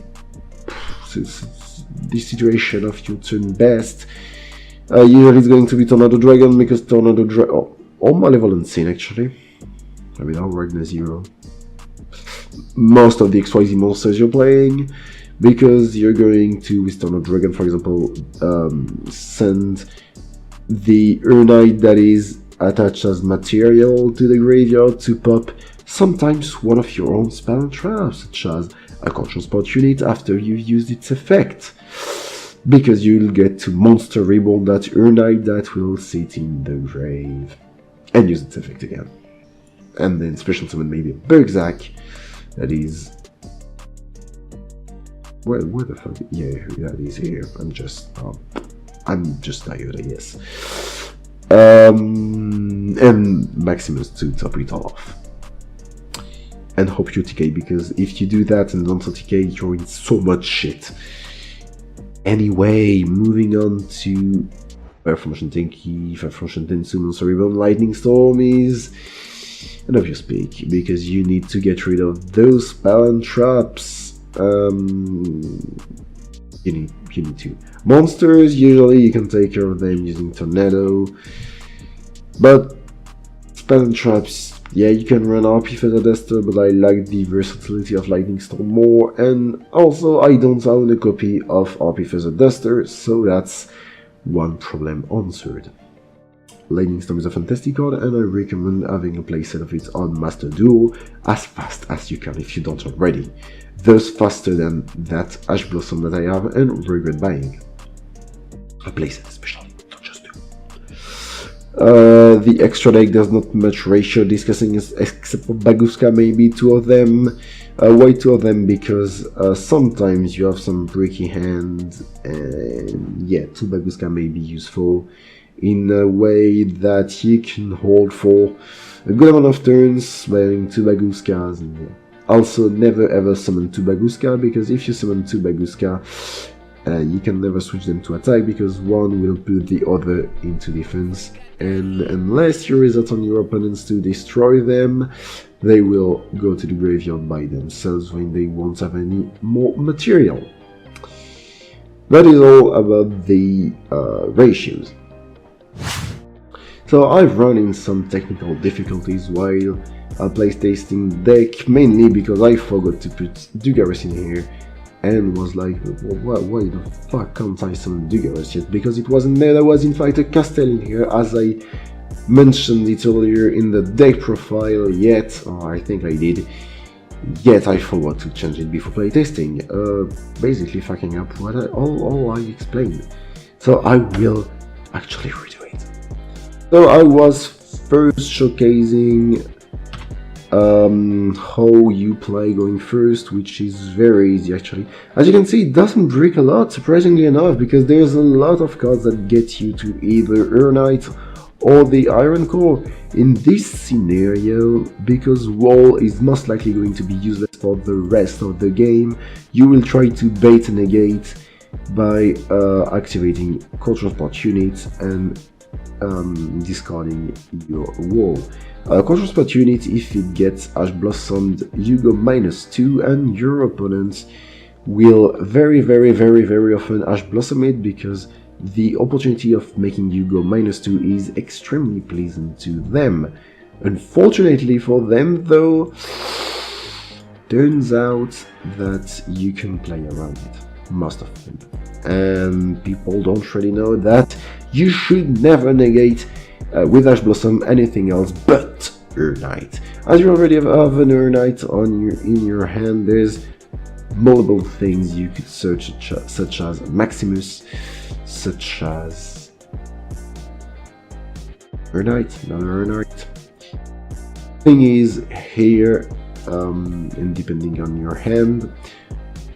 situation of your turn best. Usually it's going to be Tornado Dragon because Tornado Dragon, or Malevolent Sin actually. I mean, I'll Ragnar Zero. Most of the XYZ monsters you're playing, because you're going to, with Tornado Dragon for example, send the Knight that is attached as material to the graveyard to pop sometimes one of your own spell and traps, such as a Card Transport unit after you've used its effect, because you'll get to Monster Reborn that Knight that will sit in the grave and use its effect again. And then special summon maybe a Bergzak that is... Where the fuck? Yeah, that is here. I'm just tired, I guess. And Maximus to top it all off. And hope you TK, because if you do that and don't TK, you're in so much shit. Anyway, moving on to Performation Tenki, Performation Tensu, Monster Reborn, Lightning Storm is an obvious pick, because you need to get rid of those spell and traps. You need to. Monsters, usually you can take care of them using Tornado, but spell and traps, yeah, you can run RP Feather Duster, but I like the versatility of Lightning Storm more, and also I don't own a copy of RP Feather Duster, so that's one problem answered. Lightning Storm is a fantastic card, and I recommend having a playset of it on Master Duel as fast as you can if you don't already. Thus faster than that Ash Blossom that I have and regret buying. A playset especially, not just Duel. The extra deck, there's not much ratio discussing except for Bagooska, maybe two of them. Why two of them? Because sometimes you have some bricky hands, and yeah, two Bagooska may be useful in a way that you can hold for a good amount of turns by having two Bagooskas. And yeah. Also, never ever summon two Bagooska, because if you summon two Bagooska, you can never switch them to attack, because one will put the other into defense, and unless you resort on your opponents to destroy them, they will go to the graveyard by themselves when they won't have any more material. That is all about the ratios. So I've run in some technical difficulties while playtesting deck, mainly because I forgot to put Dugaris in here, and was like, well, why the fuck can't I summon Dugaris yet? Because it wasn't there. There was in fact a Castel in here, as I mentioned it earlier in the deck profile, yet, I think I did, yet I forgot to change it before playtesting, basically fucking up what all I explained. So I will actually redo it. So I was first showcasing how you play going first, which is very easy actually. As you can see, it doesn't break a lot, surprisingly enough, because there's a lot of cards that get you to either Urnite or the Iron Core. In this scenario, because Wall is most likely going to be useless for the rest of the game, you will try to bait and negate by activating Core Transport units and discarding your Wall. Core Transport unit, if it gets Ash Blossomed, you go -2, and your opponent will very often Ash Blossom it, because the opportunity of making you go -2 is extremely pleasant to them. Unfortunately for them though, turns out that you can play around it, most of them. And people don't really know that you should never negate with Ash Blossom anything else but Urnite. As you already have an Urnite in your hand, there's multiple things you could search, such as Maximus, such as Urnite, another Urnite. Thing is here, and depending on your hand,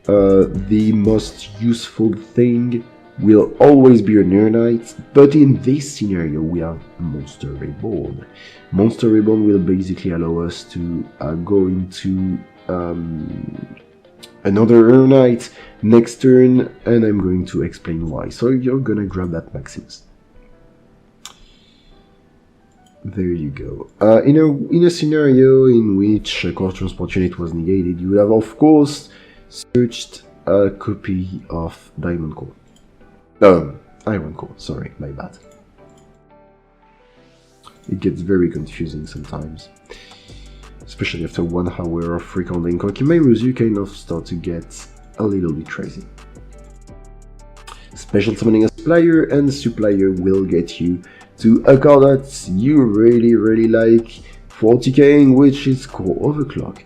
the most useful thing will always be an Urnite, but in this scenario we have Monster Reborn. Monster Reborn will basically allow us to go into another Urnite next turn, and I'm going to explain why. So you're gonna grab that Maximus. There you go. In a scenario in which a Core Transport unit was negated, you would have of course searched a copy of Diamond Core. Iron Core, sorry, my bad. It gets very confusing sometimes, especially after 1 hour of recording Koa'ki Meiru, you kind of start to get a little bit crazy. Special summoning a supplier, and supplier will get you to a card that you really like for TKing, which is Core Overclock.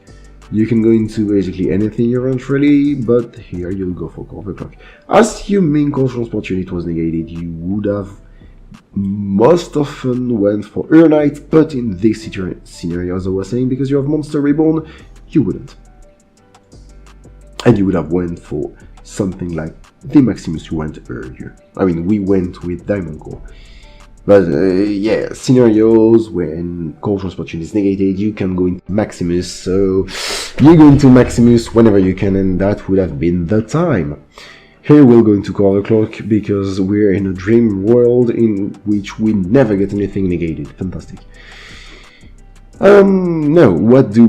You can go into basically anything you want really, but here you'll go for Core Overclock. Assuming Core Transport unit was negated, you would have most often went for Urnite, but in this scenario, as I was saying, because you have Monster Reborn, you wouldn't. And you would have went for something like the Maximus you went earlier. I mean, we went with Diamond Core. But yeah, scenarios when Core Transport unit is negated, you can go into Maximus, so you go into Maximus whenever you can, and that would have been the time. Here we'll go into Core Overclock, because we're in a dream world in which we never get anything negated. Fantastic. Now, what do?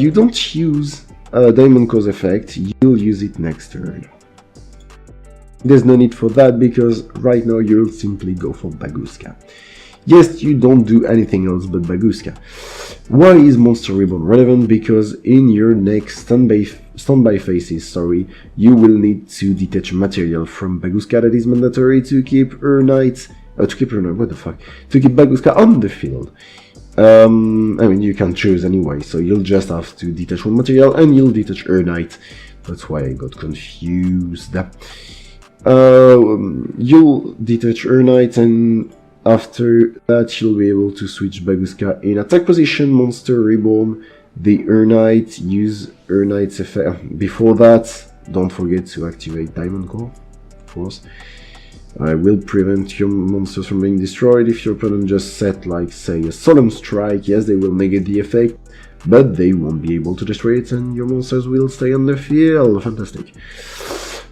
You don't use Diamond Core's effect, you'll use it next turn. There's no need for that, because right now you'll simply go for Bagooska. Yes, you don't do anything else but Bagooska. Why is Monster Reborn relevant? Because in your next standby phases, you will need to detach material from Bagooska. That is mandatory to keep Urnite, to keep Bagooska on the field. I mean, you can choose anyway, so you'll just have to detach one material, and you'll detach Urnite. That's why I got confused. You'll detach Urnite, and After that, you'll be able to switch Bagooska in attack position, monster reborn, the Knight, use Knight's effect. Before that, don't forget to activate Diamond Core, of course. I will prevent your monsters from being destroyed. If your opponent just set, like, say, a Solemn Strike, yes, they will negate the effect, but they won't be able to destroy it, and your monsters will stay on the field. Fantastic.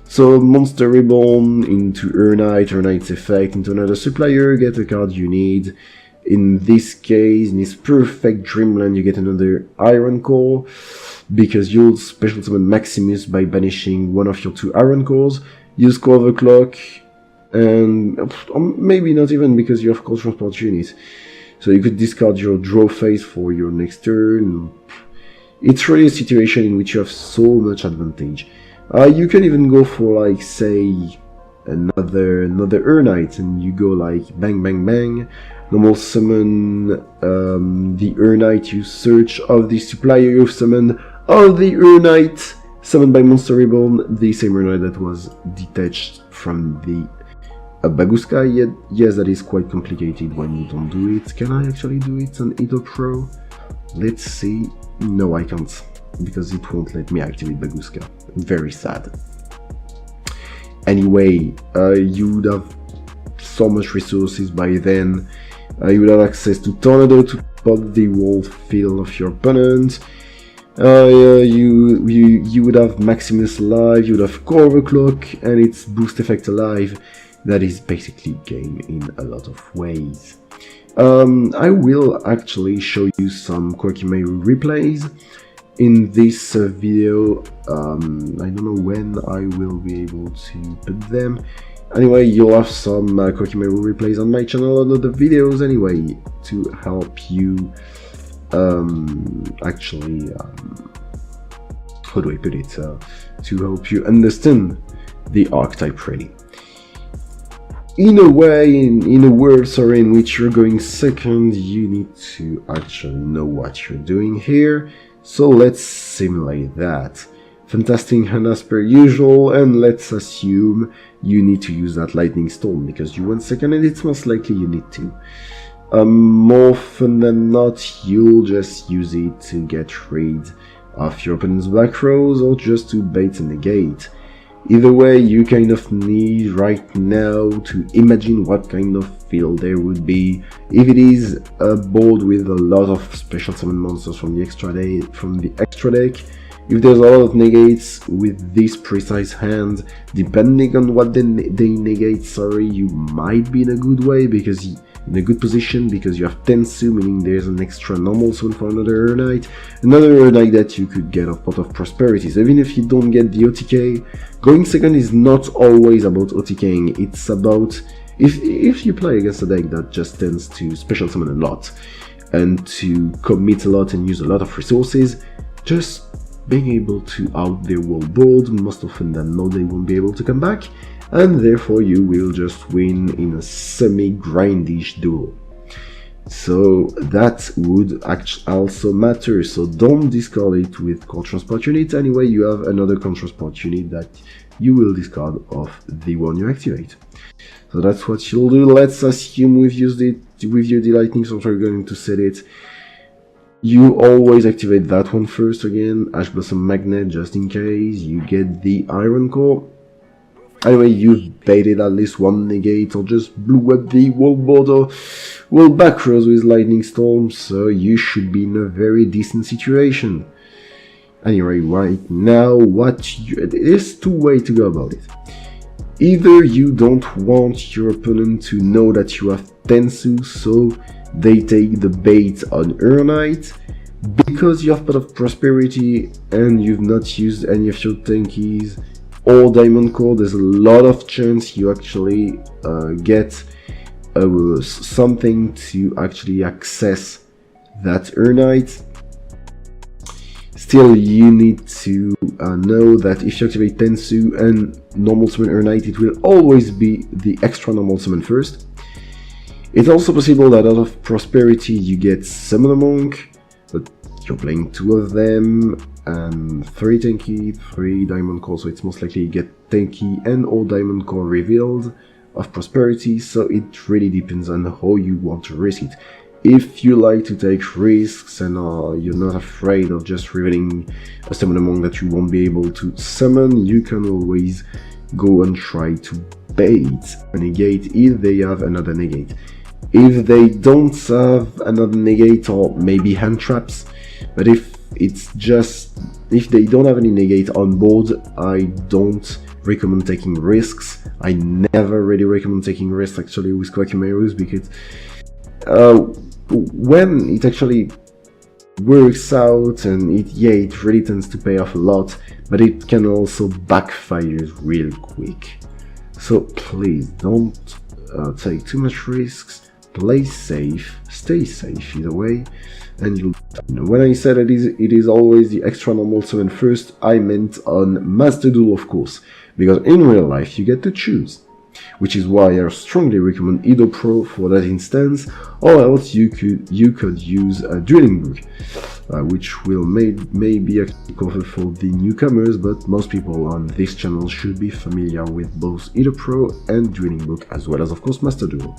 So, Monster Reborn into Knight's effect, into another supplier, get a card you need. In this case, in this perfect Dreamland, you get another Iron Core, because you'll special summon Maximus by banishing one of your 2 Iron Cores, use Core Overclock, and maybe not even, because you have Core Transport Unit. So you could discard your draw phase for your next turn. It's really a situation in which you have so much advantage. You can even go for, like, say, another Knight, and you go like bang bang bang, normal summon the Knight, you search of the supplier you've summoned, of the Knight summoned by Monster Reborn, the same Knight that was detached from the Bagooska. Yet, yes, that is quite complicated when you don't do it. Can I actually do it on Edo Pro? Let's see. No, I can't, because it won't let me activate Bagooska. Very sad. Anyway, you would have so much resources by then. You would have access to Tornado to pop the whole field of your opponent. You would have Maximus alive, you would have Core Overclock, and its boost effect alive. That is basically game in a lot of ways. I will actually show you some Koa'ki Meiru replays in this video. I don't know when I will be able to put them. Anyway, you'll have some Koa'ki Meiru replays on my channel, on other videos anyway, to help you actually, how do I put it, to help you understand the archetype really. In a way, in a world, sorry, in which you're going second, you need to actually know what you're doing here. So let's simulate that. Fantastic hand as per usual, and let's assume you need to use that lightning storm because you went second, and it's most likely you need to. More often than not, you'll just use it to get rid of your opponent's back rows or just to bait and negate. Either way, you kind of need right now to imagine what kind of field there would be if it is a board with a lot of special summon monsters from the extra deck. If there's a lot of negates with this precise hand, depending on what they negate, sorry, you might be in a good way, because in a good position, because you have Tensu, meaning there's an extra normal summon for another Knight that you could get off Pot of Prosperity. So even if you don't get the OTK, going second is not always about OTKing. It's about if you play against a deck that just tends to special summon a lot and to commit a lot and use a lot of resources, just being able to out their whole board, most often than not they won't be able to come back, and therefore you will just win in a semi-grindish duel. So that would also matter, so don't discard it with Core Transport Unit. Anyway, you have another Core Transport Unit that you will discard off the one you activate. So that's what you'll do. Let's assume we've used it with your lightning, so we're going to set it. You always activate that one first again, Ash Blossom Magnet, just in case. You get the Iron Core. Anyway, you've baited at least one negate or just blew up the wall border, well, back rows with Lightning Storm, so you should be in a very decent situation. Anyway, right now, there's two ways to go about it. Either you don't want your opponent to know that you have Tensu, so they take the bait on Knight, because you have Pot of Prosperity and you've not used any of your tankies or Diamond Core. There's a lot of chance you actually get something to actually access that Knight. Still, you need to know that if you activate Tensu and normal summon Knight, it will always be the extra normal summon first. It's also possible that out of Prosperity you get Summoner Monk, but you're playing two of them, and 3 tanky, 3 Diamond Core, so it's most likely you get tanky and or Diamond Core revealed, of prosperity, so it really depends on how you want to risk it. If you like to take risks and you're not afraid of just revealing a summon among that you won't be able to summon, you can always go and try to bait a negate if they have another negate. If they don't have another negate, or maybe hand traps, but if they don't have any negate on board, I don't recommend taking risks. I never really recommend taking risks actually with Koa'ki Meiru, because when it actually works out, and it really tends to pay off a lot, but it can also backfire real quick. So please don't take too much risks. Play safe, stay safe either way, and you'll. When I said it is always the extra normal summon first, I meant on Master Duel, of course, because in real life you get to choose, which is why I strongly recommend Edo Pro for that instance, or else you could use a Dueling Book, which will maybe actually cover for the newcomers, but most people on this channel should be familiar with both Edo Pro and Dueling Book, as well as of course Master Duel.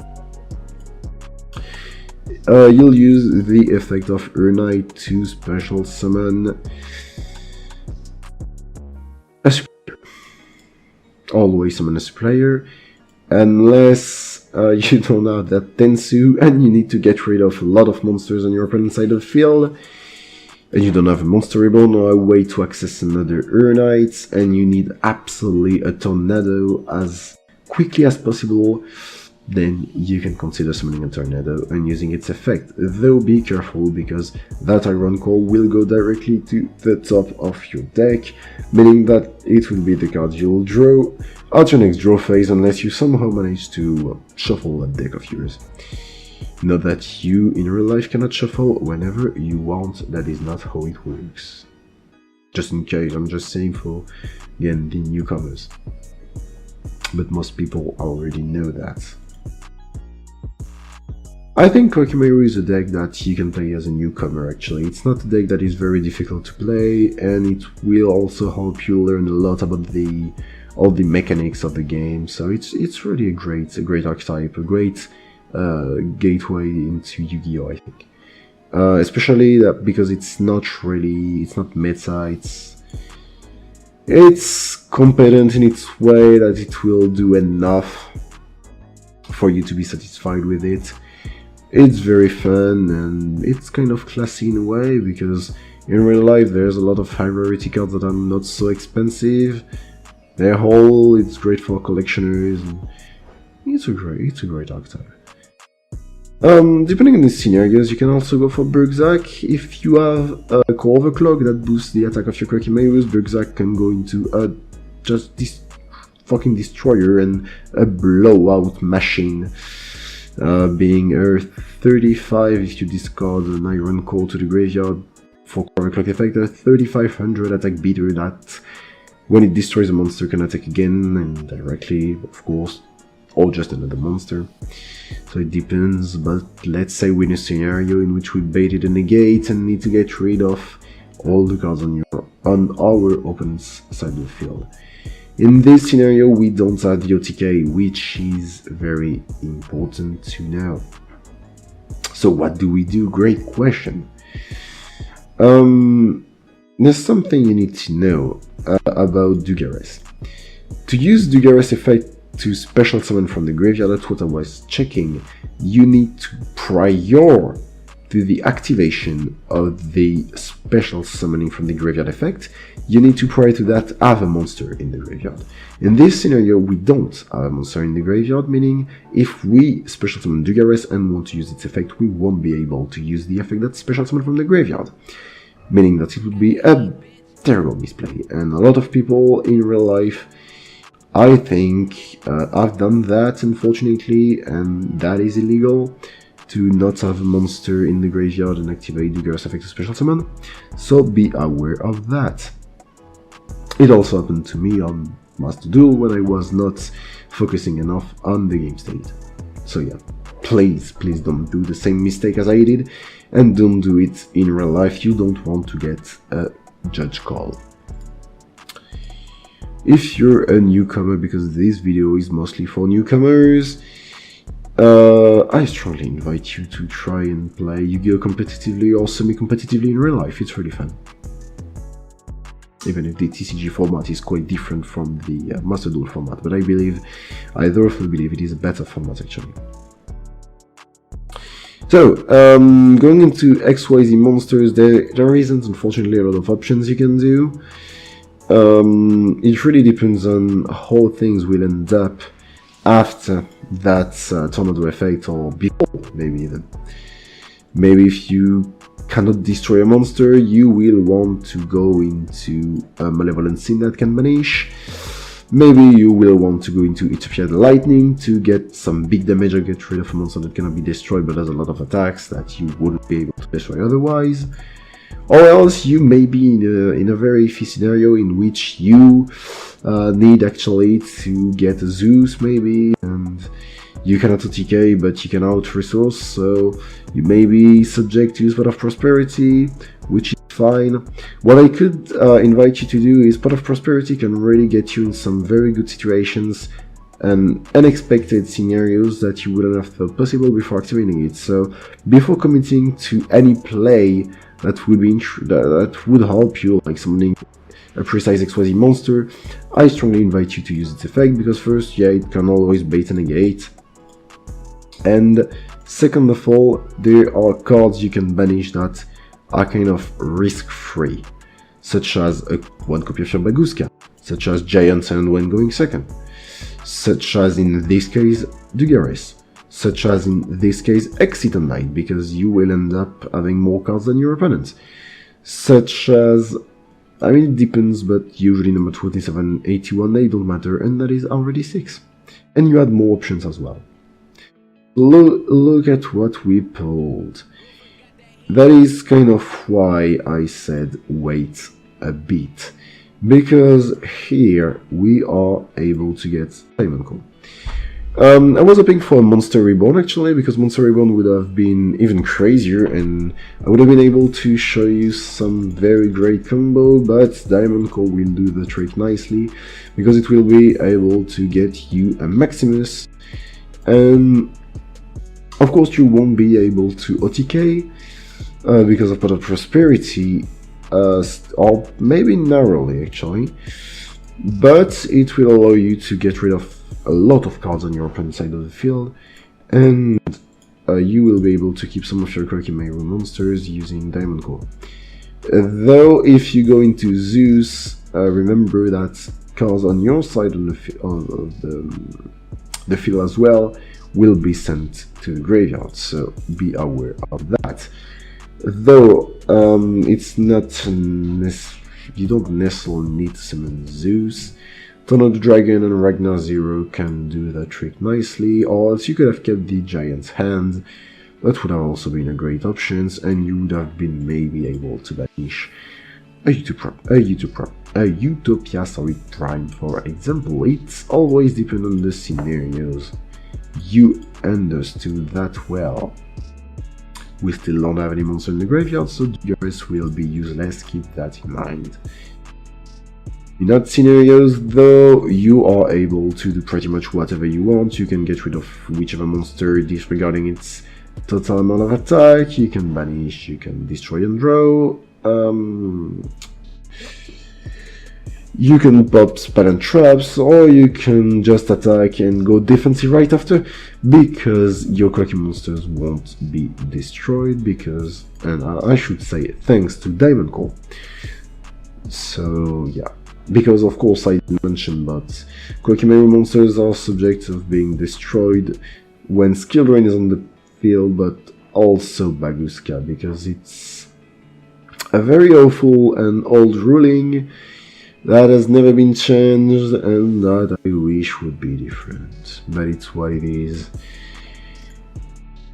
You'll use the effect of Knight to special summon a supplier. Always summon a supplier, unless you don't have that Tensu and you need to get rid of a lot of monsters on your opponent's side of the field, and you don't have a Monster Reborn or a way to access another Knight, and you need absolutely a Tornado as quickly as possible, then you can consider summoning a Tornado and using its effect. Though be careful, because that Iron Core will go directly to the top of your deck, meaning that it will be the card you'll draw at your next draw phase, unless you somehow manage to shuffle a deck of yours. Note that you in real life cannot shuffle whenever you want. That is not how it works. Just in case, I'm just saying for, again, the newcomers. But most people already know that. I think Koa'ki Meiru is a deck that you can play as a newcomer actually. It's not a deck that is very difficult to play, and it will also help you learn a lot about all the mechanics of the game. So it's really a great archetype, a great gateway into Yu-Gi-Oh! I think. Especially that because it's not meta, it's competent in its way, that it will do enough for you to be satisfied with it. It's very fun, and it's kind of classy in a way, because in real life there's a lot of high rarity cards that are not so expensive. It's great for collectioners, and it's a great archetype. Depending on the scenarios, you can also go for Bagooska. If you have a Core Overclock that boosts the attack of your Koa'ki Meiru, Bagooska can go into just this fucking destroyer and a blowout machine. Being Earth 35 if you discard an Iron Core to the graveyard for Core Overclock effect, a 3500 attack beater that, when it destroys a monster, can attack again and directly, of course, or just another monster. So it depends, but let's say we're in a scenario in which we baited a negate and need to get rid of all the cards on our opponent's side of the field. In this scenario, we don't have the OTK, which is very important to know. So what do we do? Great question. There's something you need to know about Dugares. To use Dugares effect to special summon from the graveyard, that's what I was checking. You need to prior to the activation of the special summoning from the graveyard effect, you need to prior to that have a monster in the graveyard. In this scenario, we don't have a monster in the graveyard, meaning if we special summon Dugares and want to use its effect, we won't be able to use the effect that's special summoned from the graveyard, meaning that it would be a terrible misplay. And a lot of people in real life, I think, have done that, unfortunately, and that is illegal, to not have a monster in the graveyard and activate Dugares effect to special summon, so be aware of that. It also happened to me on Master Duel when I was not focusing enough on the game state. So yeah, please don't do the same mistake as I did, and don't do it in real life. You don't want to get a judge call. If you're a newcomer, because this video is mostly for newcomers, I strongly invite you to try and play Yu-Gi-Oh! Competitively or semi-competitively in real life. It's really fun. Even if the TCG format is quite different from the Master Duel format, but I therefore believe it is a better format actually. So, going into XYZ monsters, there isn't unfortunately a lot of options you can do. It really depends on how things will end up after that tornado effect, or before, maybe even. Maybe if you cannot destroy a monster, you will want to go into a Malevolent Sin that can banish. Maybe you will want to go into Utopia the Lightning to get some big damage or get rid of a monster that cannot be destroyed but has a lot of attacks that you wouldn't be able to destroy otherwise. Or else you may be in a very iffy scenario in which you need actually to get a Zeus maybe, and you cannot OTK but you can out-resource, so you may be subject to Spot of Prosperity, which is fine. What I could invite you to do is Spot of Prosperity can really get you in some very good situations and unexpected scenarios that you wouldn't have thought possible before activating it. So before committing to any play that would help you, like summoning a precise XYZ monster, I strongly invite you to use its effect, because first, yeah, it can always bait and negate, and second of all, there are cards you can banish that are kind of risk-free, such as one copy of your Bagooska, such as Giant Hand when going second, such as in this case Duel, such as in this case Exciton Knight, because you will end up having more cards than your opponent, such as, I mean it depends, but usually number 27, 81, they don't matter, and that is already 6. And you add more options as well. Look at what we pulled. That is kind of why I said wait a bit, because here we are able to get Diamond Call. I was hoping for a Monster Reborn actually, because Monster Reborn would have been even crazier and I would have been able to show you some very great combo, but Diamond Call will do the trick nicely, because it will be able to get you a Maximus, and of course you won't be able to OTK because of Pot of Prosperity, or maybe narrowly actually, but it will allow you to get rid of a lot of cards on your opponent's side of the field, and you will be able to keep some of your Koa'ki Meiru monsters using Diamond Core. Though if you go into Zeus, remember that cards on your side of the field as well will be sent to the graveyard, so be aware of that. Though it's not you don't necessarily need to summon Zeus. Tornado Dragon and Ragnar Zero can do that trick nicely, or else you could have kept the Giant's Hand. That would have also been a great option, and you would have been maybe able to banish a Utopia Prime, for example. It's always depend on the scenarios. You understood that well. We still don't have any monster in the graveyard, so yours will be useless, keep that in mind. In that scenarios, though, you are able to do pretty much whatever you want. You can get rid of whichever monster disregarding its total amount of attack, you can banish, you can destroy and draw, you can pop spell and traps, or you can just attack and go defensive right after, because your Koa'ki monsters won't be destroyed, because, and I should say thanks to Diamond Core. So yeah, because of course I didn't mention, but Koa'ki Meiru monsters are subject of being destroyed when Skill Drain is on the field, but also Bagooska, because it's a very awful and old ruling that has never been changed, and that I wish would be different, but it's what it is.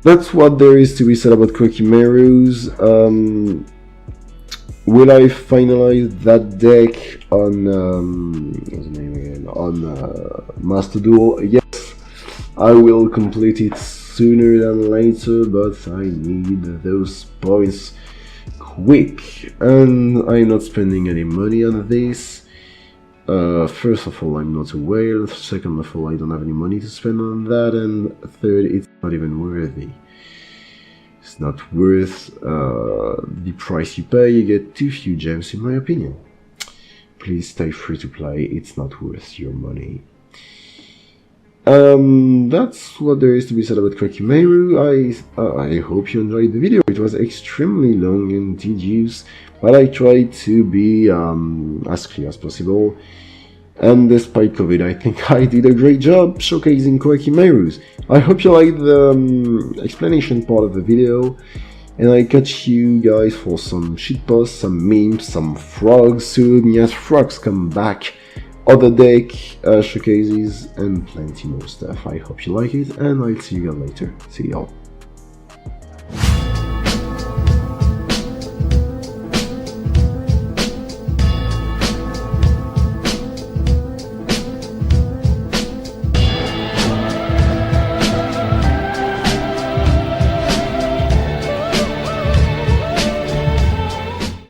That's what there is to be said about Koa'ki Meirus. Will I finalize that deck on what's the name again? On Master Duel? Yes, I will complete it sooner than later, but I need those points quick, and I'm not spending any money on this. First of all, I'm not a whale. Second of all, I don't have any money to spend on that. And third, it's not even worthy. It's not worth the price you pay. You get too few gems, in my opinion. Please stay free to play. It's not worth your money. That's what there is to be said about Koa'ki Meiru. I hope you enjoyed the video. It was extremely long and tedious, but I tried to be as clear as possible. And despite COVID, I think I did a great job showcasing Koa'ki Meiru's. I hope you liked the explanation part of the video, and I catch you guys for some shitposts, some memes, some frogs soon. Yes, frogs come back, other deck showcases, and plenty more stuff. I hope you like it, and I'll see you guys later. See y'all.